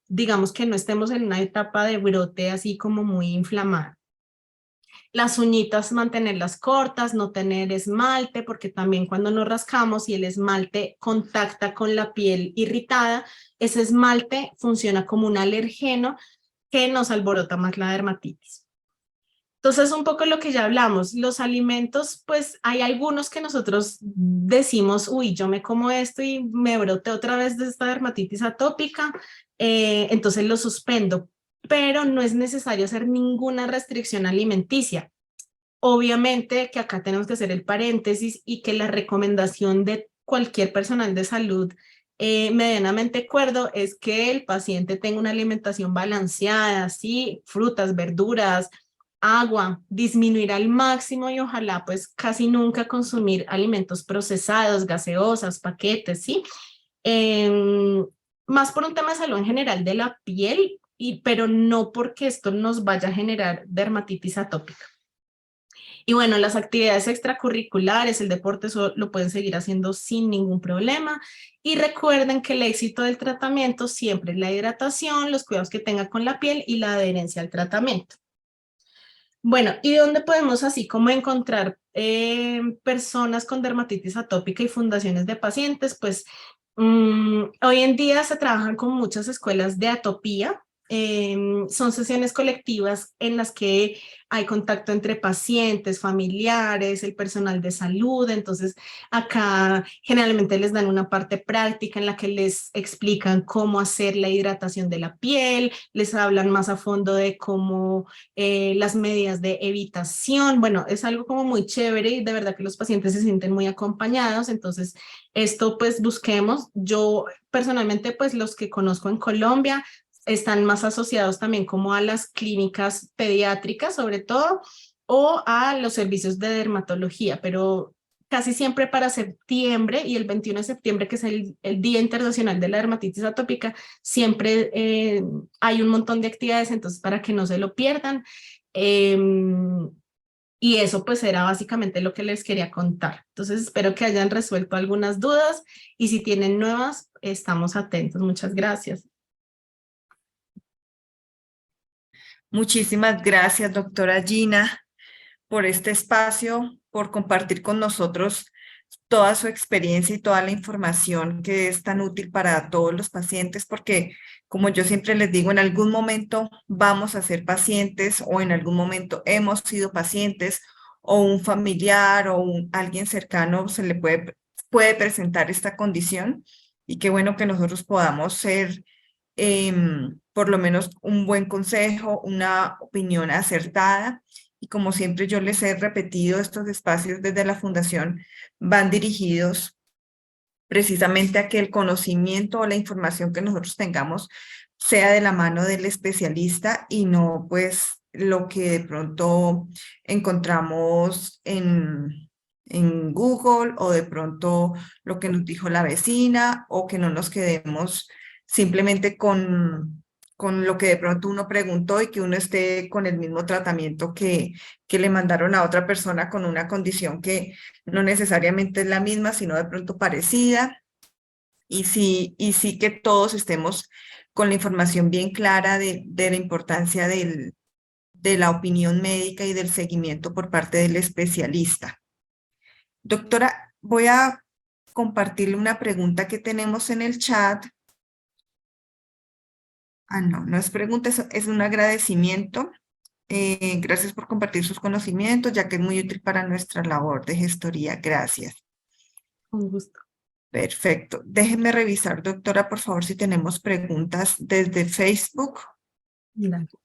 digamos que no estemos en una etapa de brote así como muy inflamada. Las uñitas mantenerlas cortas, no tener esmalte, porque también cuando nos rascamos y el esmalte contacta con la piel irritada, ese esmalte funciona como un alergeno que nos alborota más la dermatitis. Entonces, un poco lo que ya hablamos, los alimentos, pues hay algunos que nosotros decimos, uy, yo me como esto y me brote otra vez de esta dermatitis atópica, entonces lo suspendo, pero no es necesario hacer ninguna restricción alimenticia. Obviamente que acá tenemos que hacer el paréntesis y que la recomendación de cualquier personal de salud medianamente cuerdo es que el paciente tenga una alimentación balanceada, ¿sí? Frutas, verduras, agua, disminuir al máximo y ojalá pues casi nunca consumir alimentos procesados, gaseosas, paquetes, ¿sí? Em, Más por un tema de salud en general de la piel, pero no porque esto nos vaya a generar dermatitis atópica. Y bueno, las actividades extracurriculares, el deporte, eso lo pueden seguir haciendo sin ningún problema. Y recuerden que el éxito del tratamiento siempre es la hidratación, los cuidados que tenga con la piel y la adherencia al tratamiento. Bueno, ¿y dónde podemos así como encontrar personas con dermatitis atópica y fundaciones de pacientes? Pues hoy en día se trabajan con muchas escuelas de atopía. Son sesiones colectivas en las que hay contacto entre pacientes, familiares, el personal de salud. Entonces, acá generalmente les dan una parte práctica en la que les explican cómo hacer la hidratación de la piel, les hablan más a fondo de cómo las medidas de evitación. Bueno, es algo como muy chévere y de verdad que los pacientes se sienten muy acompañados. Entonces, esto pues busquemos. Yo personalmente pues los que conozco en Colombia están más asociados también como a las clínicas pediátricas sobre todo o a los servicios de dermatología, pero casi siempre para septiembre y el 21 de septiembre, que es el Día Internacional de la Dermatitis Atópica, siempre hay un montón de actividades, entonces para que no se lo pierdan. Eh, y eso pues era básicamente lo que les quería contar. Entonces espero que hayan resuelto algunas dudas y si tienen nuevas, estamos atentos. Muchas gracias. Muchísimas gracias, doctora Gina, por este espacio, por compartir con nosotros toda su experiencia y toda la información que es tan útil para todos los pacientes, porque como yo siempre les digo, en algún momento vamos a ser pacientes o en algún momento hemos sido pacientes o un familiar o alguien cercano se le puede presentar esta condición y qué bueno que nosotros podamos ser por lo menos un buen consejo, una opinión acertada. Y como siempre yo les he repetido, estos espacios desde la Fundación van dirigidos precisamente a que el conocimiento o la información que nosotros tengamos sea de la mano del especialista y no pues lo que de pronto encontramos en Google o de pronto lo que nos dijo la vecina o que no nos quedemos simplemente con lo que de pronto uno preguntó y que uno esté con el mismo tratamiento que le mandaron a otra persona con una condición que no necesariamente es la misma, sino de pronto parecida. Y sí que todos estemos con la información bien clara de la importancia de la opinión médica y del seguimiento por parte del especialista. Doctora, voy a compartirle una pregunta que tenemos en el chat. Ah, no, no es pregunta, es un agradecimiento. Gracias por compartir sus conocimientos, ya que es muy útil para nuestra labor de gestoría. Gracias. Un gusto. Perfecto. Déjeme revisar, doctora, por favor, si tenemos preguntas desde Facebook. Gracias.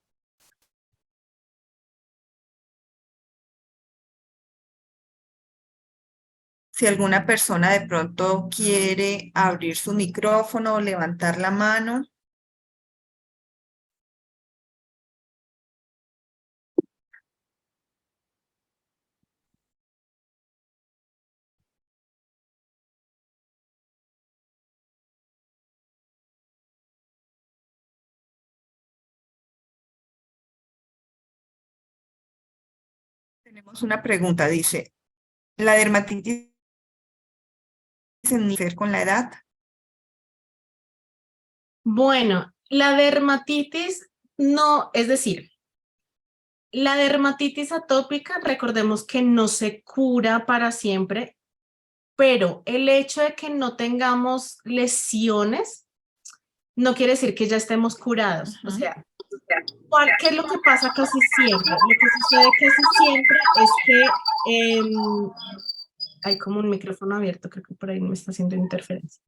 Si alguna persona de pronto quiere abrir su micrófono o levantar la mano. Tenemos una pregunta, dice, ¿la dermatitis tiene que ver con la edad? Bueno, la dermatitis no, es decir, la dermatitis atópica, recordemos que no se cura para siempre, pero el hecho de que no tengamos lesiones no quiere decir que ya estemos curados. O sea, ¿qué es lo que pasa casi siempre? Lo que sucede casi siempre es que hay como un micrófono abierto, creo que por ahí me está haciendo interferencia.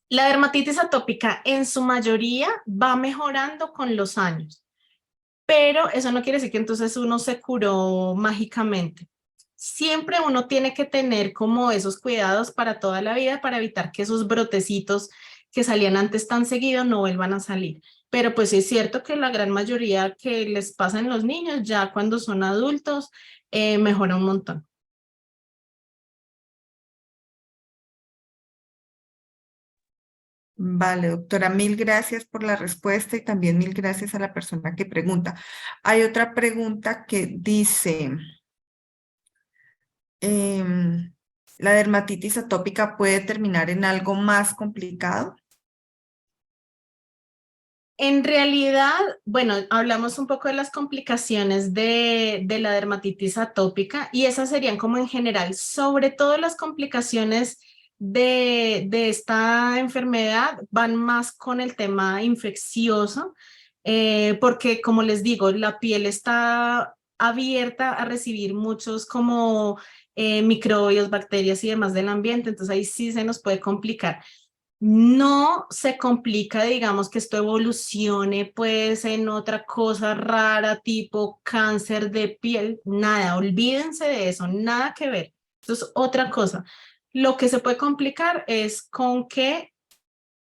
La dermatitis atópica en su mayoría va mejorando con los años, pero eso no quiere decir que entonces uno se curó mágicamente. Siempre uno tiene que tener como esos cuidados para toda la vida para evitar que esos brotecitos que salían antes tan seguido no vuelvan a salir. Pero pues sí es cierto que la gran mayoría que les pasa en los niños ya cuando son adultos mejora un montón. Vale, doctora, mil gracias por la respuesta y también mil gracias a la persona que pregunta. Hay otra pregunta que dice, em, ¿la dermatitis atópica puede terminar en algo más complicado? En realidad, bueno, hablamos un poco de las complicaciones de la dermatitis atópica y esas serían como en general, sobre todo las complicaciones de esta enfermedad van más con el tema infeccioso, porque como les digo, la piel está abierta a recibir muchos como microbios, bacterias y demás del ambiente, entonces ahí sí se nos puede complicar. No se complica, digamos, que esto evolucione pues en otra cosa rara tipo cáncer de piel, nada, olvídense de eso, nada que ver. Eso es otra cosa. Lo que se puede complicar es con que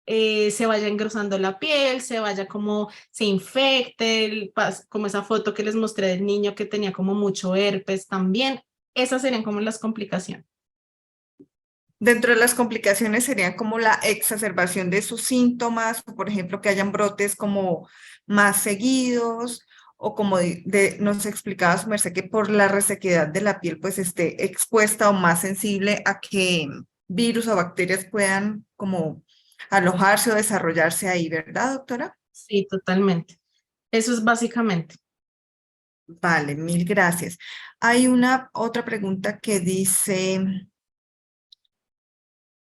se vaya engrosando la piel, se vaya como se infecte, como esa foto que les mostré del niño que tenía como mucho herpes también. Esas serían como las complicaciones. Dentro de las complicaciones serían como la exacerbación de sus síntomas, o por ejemplo, que hayan brotes como más seguidos, o como nos explicaba su merced que por la resequedad de la piel pues esté expuesta o más sensible a que virus o bacterias puedan como alojarse o desarrollarse ahí, ¿verdad, doctora? Sí, totalmente. Eso es básicamente. Vale, mil gracias. Hay una otra pregunta que dice...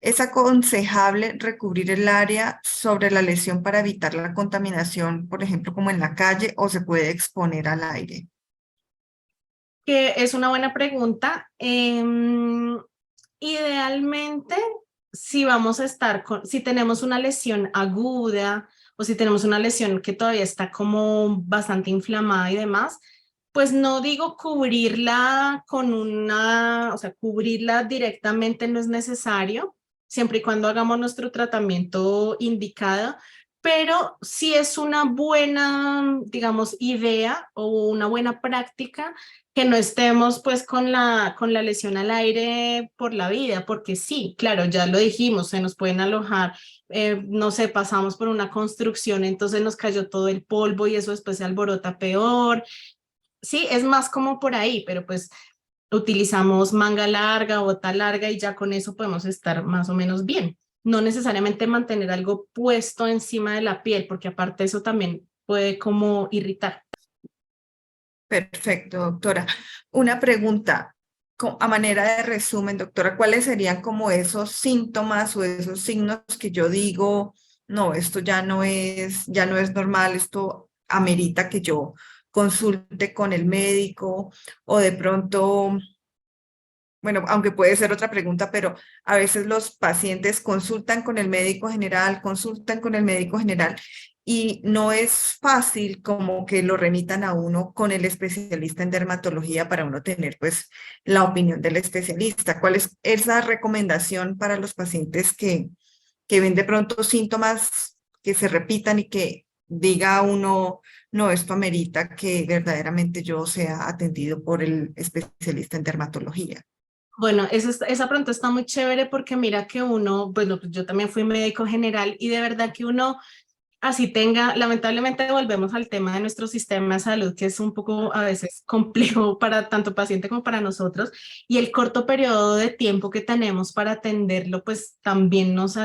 ¿Es aconsejable recubrir el área sobre la lesión para evitar la contaminación, por ejemplo, como en la calle, o se puede exponer al aire? Que es una buena pregunta. Idealmente, si vamos a estar si tenemos una lesión aguda o si tenemos una lesión que todavía está como bastante inflamada y demás, pues no digo cubrirla con o sea, cubrirla directamente no es necesario, siempre y cuando hagamos nuestro tratamiento indicado, pero sí es una buena, digamos, idea o una buena práctica que no estemos pues con la lesión al aire por la vida, porque sí, claro, ya lo dijimos, se nos pueden alojar, no sé, pasamos por una construcción, entonces nos cayó todo el polvo y eso después se alborota peor. Sí, es más como por ahí, pero pues utilizamos manga larga, bota larga y ya con eso podemos estar más o menos bien. No necesariamente mantener algo puesto encima de la piel, porque aparte eso también puede como irritar. Perfecto, doctora. Una pregunta, a manera de resumen, doctora, ¿cuáles serían como esos síntomas o esos signos que yo digo, no, esto ya no es normal, esto amerita que yo consulte con el médico o de pronto... Bueno, aunque puede ser otra pregunta, pero a veces los pacientes consultan con el médico general, consultan con el médico general y no es fácil como que lo remitan a uno con el especialista en dermatología para uno tener pues la opinión del especialista. ¿Cuál es esa recomendación para los pacientes que ven de pronto síntomas que se repitan y que diga uno, no, esto amerita que verdaderamente yo sea atendido por el especialista en dermatología? Bueno, esa pregunta está muy chévere porque mira que uno, bueno, pues yo también fui médico general y de verdad que uno así tenga, lamentablemente volvemos al tema de nuestro sistema de salud, que es un poco a veces complejo para tanto paciente como para nosotros, y el corto periodo de tiempo que tenemos para atenderlo, pues también nos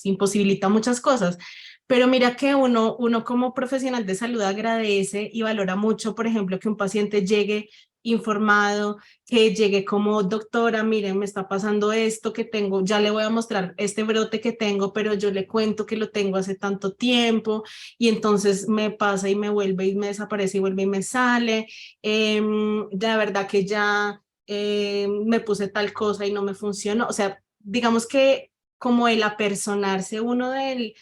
imposibilita muchas cosas. Pero mira que uno como profesional de salud agradece y valora mucho, por ejemplo, que un paciente llegue informado, que llegue como doctora, miren, me está pasando esto que tengo, ya le voy a mostrar este brote que tengo, pero yo le cuento que lo tengo hace tanto tiempo y entonces me pasa y me vuelve y me desaparece y vuelve y me sale. La verdad que ya me puse tal cosa y no me funcionó. O sea, digamos que como el apersonarse uno de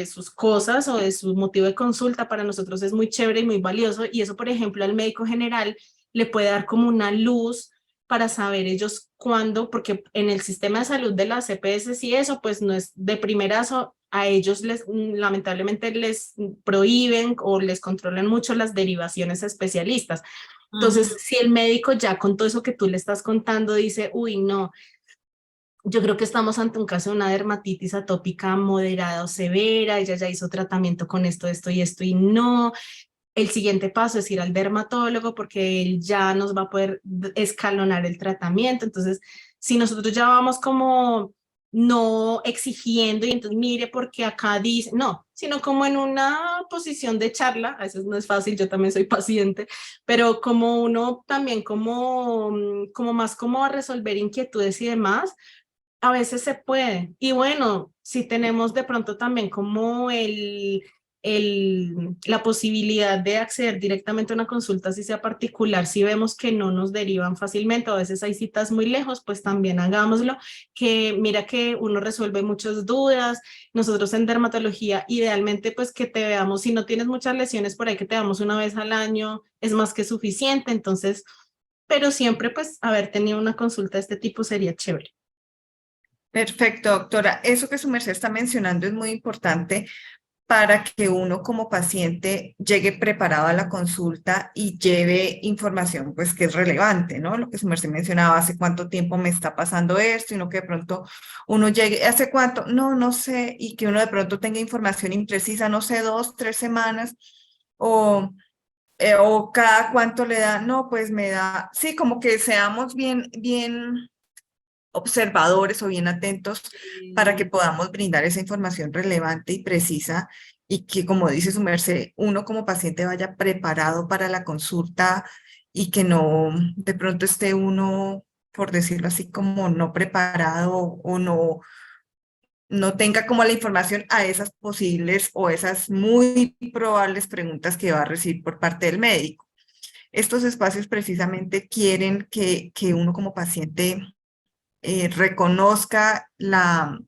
sus cosas o de su motivo de consulta para nosotros es muy chévere y muy valioso y eso, por ejemplo, al médico general le puede dar como una luz para saber ellos cuándo, porque en el sistema de salud de las EPS y eso, pues no es de primerazo, a ellos les lamentablemente les prohíben o les controlan mucho las derivaciones a especialistas. Entonces, si el médico ya con todo eso que tú le estás contando dice, uy, no, yo creo que estamos ante un caso de una dermatitis atópica moderada o severa, ella ya hizo tratamiento con esto y esto y no, el siguiente paso es ir al dermatólogo porque él ya nos va a poder escalonar el tratamiento. Entonces, si nosotros ya vamos como no exigiendo y entonces mire porque acá dice, no, sino como en una posición de charla, a veces no es fácil, yo también soy paciente, pero como uno también como más como a resolver inquietudes y demás, a veces se puede. Y bueno, si tenemos de pronto también como la posibilidad de acceder directamente a una consulta, si sea particular, si vemos que no nos derivan fácilmente, o a veces hay citas muy lejos, pues también hagámoslo, que mira que uno resuelve muchas dudas. Nosotros en dermatología, idealmente pues que te veamos, si no tienes muchas lesiones por ahí, que te veamos una vez al año, es más que suficiente. Entonces, pero siempre pues haber tenido una consulta de este tipo sería chévere. Perfecto, doctora. Eso que su merced está mencionando es muy importante para que uno como paciente llegue preparado a la consulta y lleve información pues que es relevante, ¿no? Lo que su merced mencionaba, hace cuánto tiempo me está pasando esto, y no que de pronto uno llegue, ¿hace cuánto? No, no sé, y que uno de pronto tenga información imprecisa, no sé, 2, 3 semanas, o, o cada cuánto le da, no, pues me da, sí, como que seamos bien observadores o bien atentos para que podamos brindar esa información relevante y precisa, y que, como dice su merced, uno como paciente vaya preparado para la consulta y que no de pronto esté uno, por decirlo así, como no preparado o no tenga como la información a esas posibles o esas muy probables preguntas que va a recibir por parte del médico. Estos espacios precisamente quieren que uno como paciente reconozca la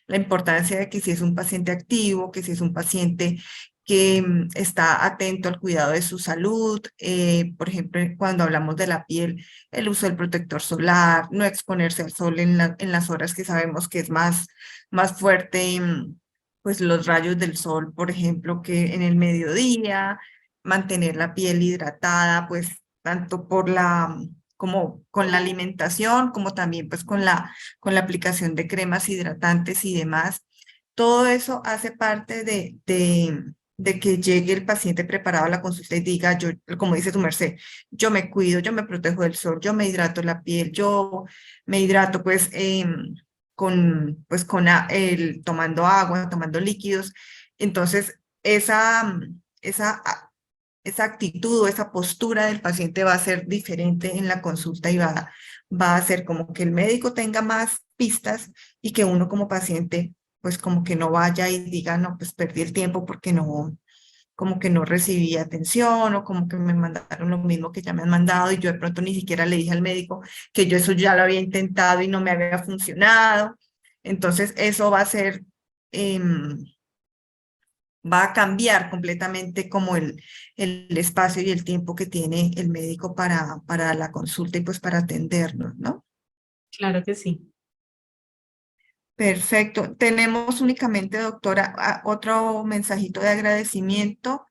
importancia de que si es un paciente activo, que si es un paciente que está atento al cuidado de su salud. Por ejemplo, cuando hablamos de la piel, el uso del protector solar, no exponerse al sol en las horas que sabemos que es más fuerte, pues los rayos del sol, por ejemplo, que en el mediodía, mantener la piel hidratada, pues tanto por como con la alimentación, como también pues con la aplicación de cremas hidratantes y demás. Todo eso hace parte de que llegue el paciente preparado a la consulta y diga, yo, como dice tu merced, yo me cuido, yo me protejo del sol, yo me hidrato la piel, yo me hidrato pues tomando agua, tomando líquidos. Entonces, esa actitud o esa postura del paciente va a ser diferente en la consulta, y va a hacer como que el médico tenga más pistas y que uno como paciente pues como que no vaya y diga, no, pues perdí el tiempo porque no, como que no recibí atención, o como que me mandaron lo mismo que ya me han mandado y yo de pronto ni siquiera le dije al médico que yo eso ya lo había intentado y no me había funcionado. Entonces eso va a ser va a cambiar completamente como el espacio y el tiempo que tiene el médico para la consulta y pues para atendernos, ¿no? Claro que sí. Perfecto. Tenemos únicamente, doctora, otro mensajito de agradecimiento.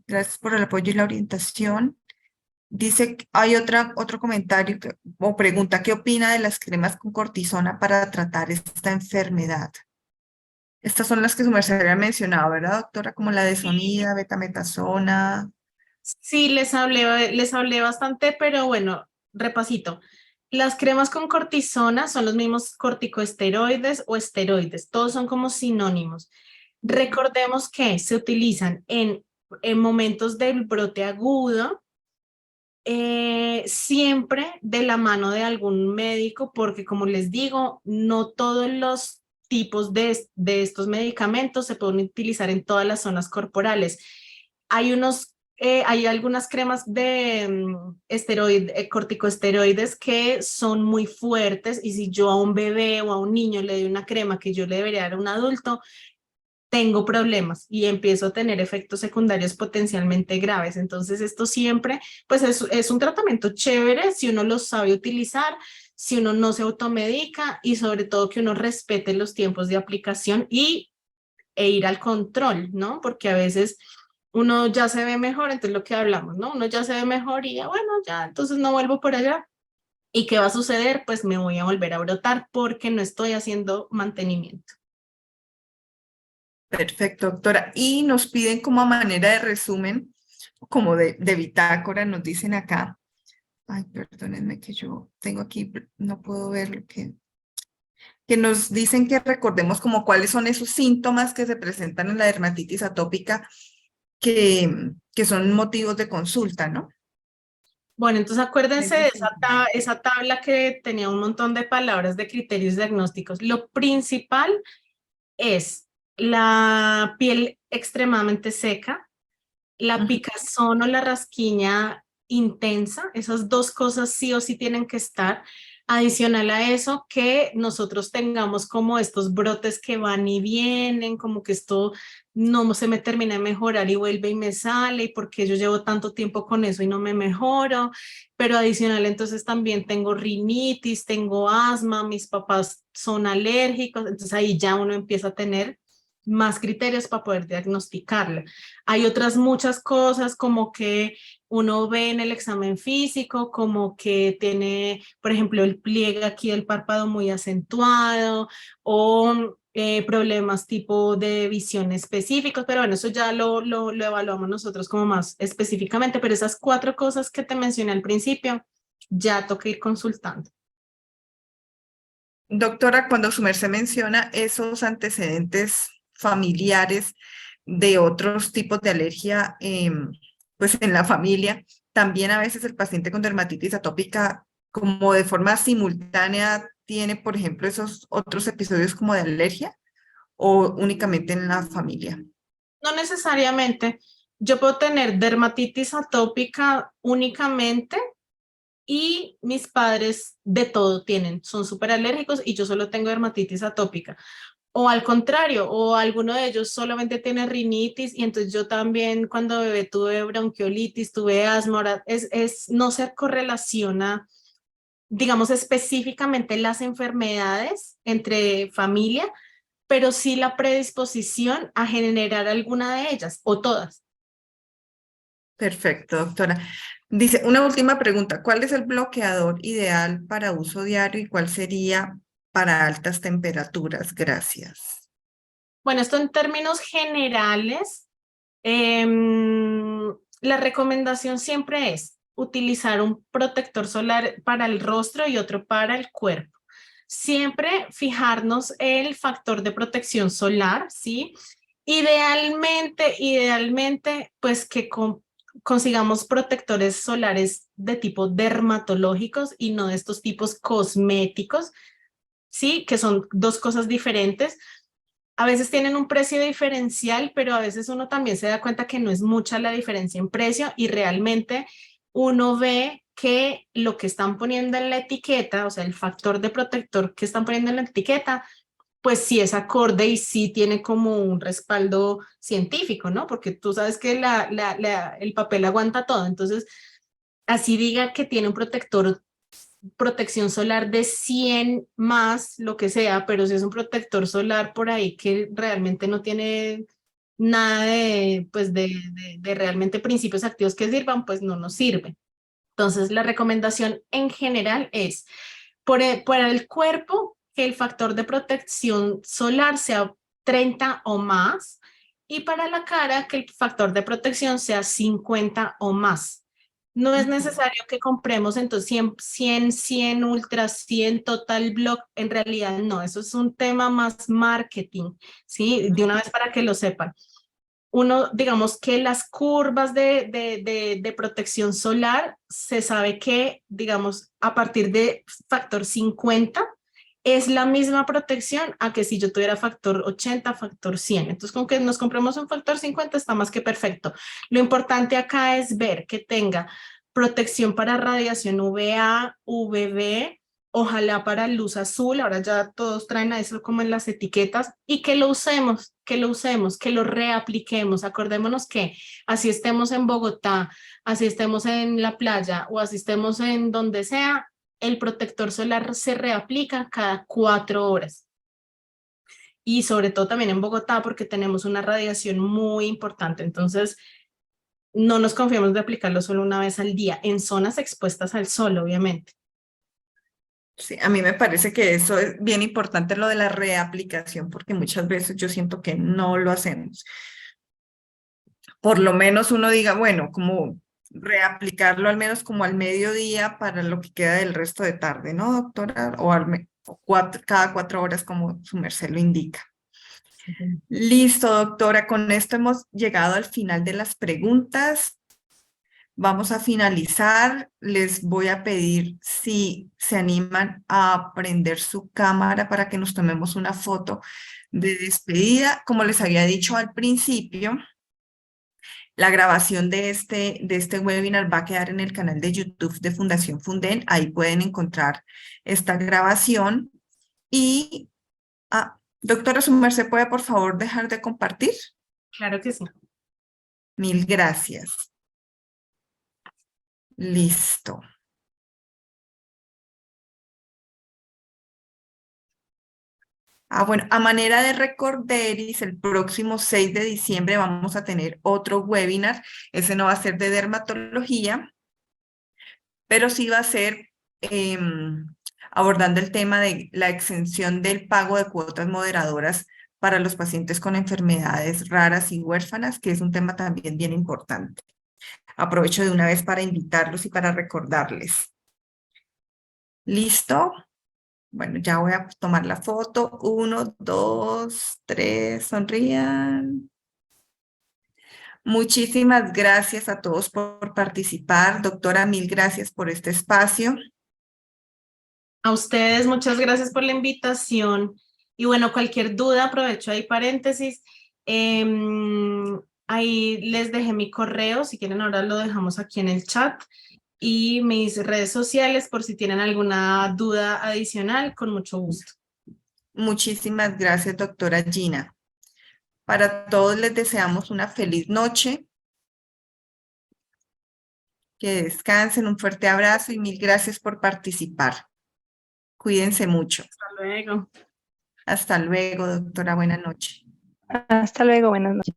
Gracias por el apoyo y la orientación. Dice, hay otro comentario o pregunta, ¿qué opina de las cremas con cortisona para tratar esta enfermedad? Estas son las que su merced había mencionado, ¿verdad, doctora? Como la desonida, betametasona. Sí, les hablé bastante, pero bueno, repasito. Las cremas con cortisona son los mismos corticosteroides o esteroides, todos son como sinónimos. Recordemos que se utilizan en momentos del brote agudo, siempre de la mano de algún médico, porque como les digo, no todos los tipos de estos medicamentos se pueden utilizar en todas las zonas corporales. Hay algunas cremas de corticosteroides que son muy fuertes y si yo a un bebé o a un niño le doy una crema que yo le debería dar a un adulto, tengo problemas y empiezo a tener efectos secundarios potencialmente graves. Entonces, esto siempre, pues es un tratamiento chévere si uno lo sabe utilizar, si uno no se automedica y sobre todo que uno respete los tiempos de aplicación e ir al control, ¿no? Porque a veces uno ya se ve mejor, entonces lo que hablamos, ¿no? Uno ya se ve mejor y ya, bueno, ya, entonces no vuelvo por allá. ¿Y qué va a suceder? Pues me voy a volver a brotar porque no estoy haciendo mantenimiento. Perfecto, doctora. Y nos piden como a manera de resumen, como de bitácora, nos dicen acá. Ay, perdónenme que yo tengo aquí, no puedo ver lo que nos dicen que recordemos como cuáles son esos síntomas que se presentan en la dermatitis atópica que son motivos de consulta, ¿no? Bueno, entonces acuérdense de Esos síntomas. esa tabla que tenía un montón de palabras de criterios diagnósticos. Lo principal es la piel extremadamente seca, la Ujú. picazón o la rasquiña intensa, esas dos cosas sí o sí tienen que estar. Adicional a eso, que nosotros tengamos como estos brotes que van y vienen, como que esto no se me termina de mejorar y vuelve y me sale, y porque yo llevo tanto tiempo con eso y no me mejoro. Pero adicional, entonces también tengo rinitis, tengo asma, mis papás son alérgicos, entonces ahí ya uno empieza a tener más criterios para poder diagnosticarlo. Hay otras muchas cosas como que uno ve en el examen físico, como que tiene, por ejemplo, el pliegue aquí del párpado muy acentuado o problemas tipo de visión específicos, pero bueno, eso ya lo evaluamos nosotros como más específicamente, pero esas cuatro cosas que te mencioné al principio, ya toca ir consultando. Doctora, cuando su merced menciona esos antecedentes familiares de otros tipos de alergia, pues en la familia, también a veces el paciente con dermatitis atópica, como de forma simultánea, tiene, por ejemplo, esos otros episodios como de alergia o únicamente en la familia. No necesariamente, yo puedo tener dermatitis atópica únicamente y mis padres de todo tienen, son súper alérgicos y yo solo tengo dermatitis atópica. O al contrario, o alguno de ellos solamente tiene rinitis y entonces yo también cuando bebé tuve bronquiolitis, tuve asma, ahora no se correlaciona, digamos, específicamente las enfermedades entre familia, pero sí la predisposición a generar alguna de ellas o todas. Perfecto, doctora. Dice, una última pregunta, ¿cuál es el bloqueador ideal para uso diario y cuál sería para altas temperaturas? Gracias. Bueno, esto en términos generales. La recomendación siempre es utilizar un protector solar para el rostro y otro para el cuerpo. Siempre fijarnos el factor de protección solar, ¿sí? Idealmente, pues que consigamos protectores solares de tipo dermatológicos y no de estos tipos cosméticos, ¿sí? Que son dos cosas diferentes. A veces tienen un precio diferencial, pero a veces uno también se da cuenta que no es mucha la diferencia en precio y realmente uno ve que lo que están poniendo en la etiqueta, o sea, el factor de protector que están poniendo en la etiqueta, pues sí es acorde y sí tiene como un respaldo científico, ¿no? Porque tú sabes que el papel aguanta todo. Entonces, así diga que tiene un protección solar de 100 más, lo que sea, pero si es un protector solar por ahí que realmente no tiene nada pues de realmente principios activos que sirvan, pues no nos sirve. Entonces, la recomendación en general es para el cuerpo que el factor de protección solar sea 30 o más y para la cara que el factor de protección sea 50 o más. No es necesario que compremos entonces 100 Ultra, 100 Total Block, en realidad no, eso es un tema más marketing, ¿sí? De una vez para que lo sepan. Uno, digamos que las curvas de protección solar, se sabe que, digamos, a partir de factor 50 es la misma protección a que si yo tuviera factor 80, factor 100. Entonces, con que nos compremos un factor 50 está más que perfecto. Lo importante acá es ver que tenga protección para radiación UVA, UVB, ojalá para luz azul, ahora ya todos traen a eso como en las etiquetas, y que lo usemos, que lo reapliquemos. Acordémonos que así estemos en Bogotá, así estemos en la playa o así estemos en donde sea, el protector solar se reaplica cada 4 horas. Y sobre todo también en Bogotá porque tenemos una radiación muy importante. Entonces, no nos confiemos de aplicarlo solo una vez al día, en zonas expuestas al sol, obviamente. Sí, a mí me parece que eso es bien importante lo de la reaplicación, porque muchas veces yo siento que no lo hacemos. Por lo menos uno diga, bueno, como reaplicarlo al menos como al mediodía para lo que queda del resto de tarde, ¿no, doctora? O cada 4 horas como su merced lo indica. Listo, doctora, con esto hemos llegado al final de las preguntas. Vamos a finalizar. Les voy a pedir si se animan a prender su cámara para que nos tomemos una foto de despedida. Como les había dicho al principio, la grabación de este webinar va a quedar en el canal de YouTube de Fundación Funden. Ahí pueden encontrar esta grabación. Y, doctora, su merced, ¿puede por favor dejar de compartir? Claro que sí. Mil gracias. Listo. Bueno, a manera de recorderis, el próximo 6 de diciembre vamos a tener otro webinar. Ese no va a ser de dermatología, pero sí va a ser abordando el tema de la exención del pago de cuotas moderadoras para los pacientes con enfermedades raras y huérfanas, que es un tema también bien importante. Aprovecho de una vez para invitarlos y para recordarles. ¿Listo? Bueno, ya voy a tomar la foto. 1, 2, 3, sonrían. Muchísimas gracias a todos por participar. Doctora, mil gracias por este espacio. A ustedes, muchas gracias por la invitación. Y bueno, cualquier duda, aprovecho ahí paréntesis. Ahí les dejé mi correo, si quieren ahora lo dejamos aquí en el chat. Y mis redes sociales por si tienen alguna duda adicional, con mucho gusto. Muchísimas gracias, doctora Gina. Para todos les deseamos una feliz noche. Que descansen, un fuerte abrazo y mil gracias por participar. Cuídense mucho. Hasta luego. Hasta luego, doctora. Buenas noches. Hasta luego, buenas noches.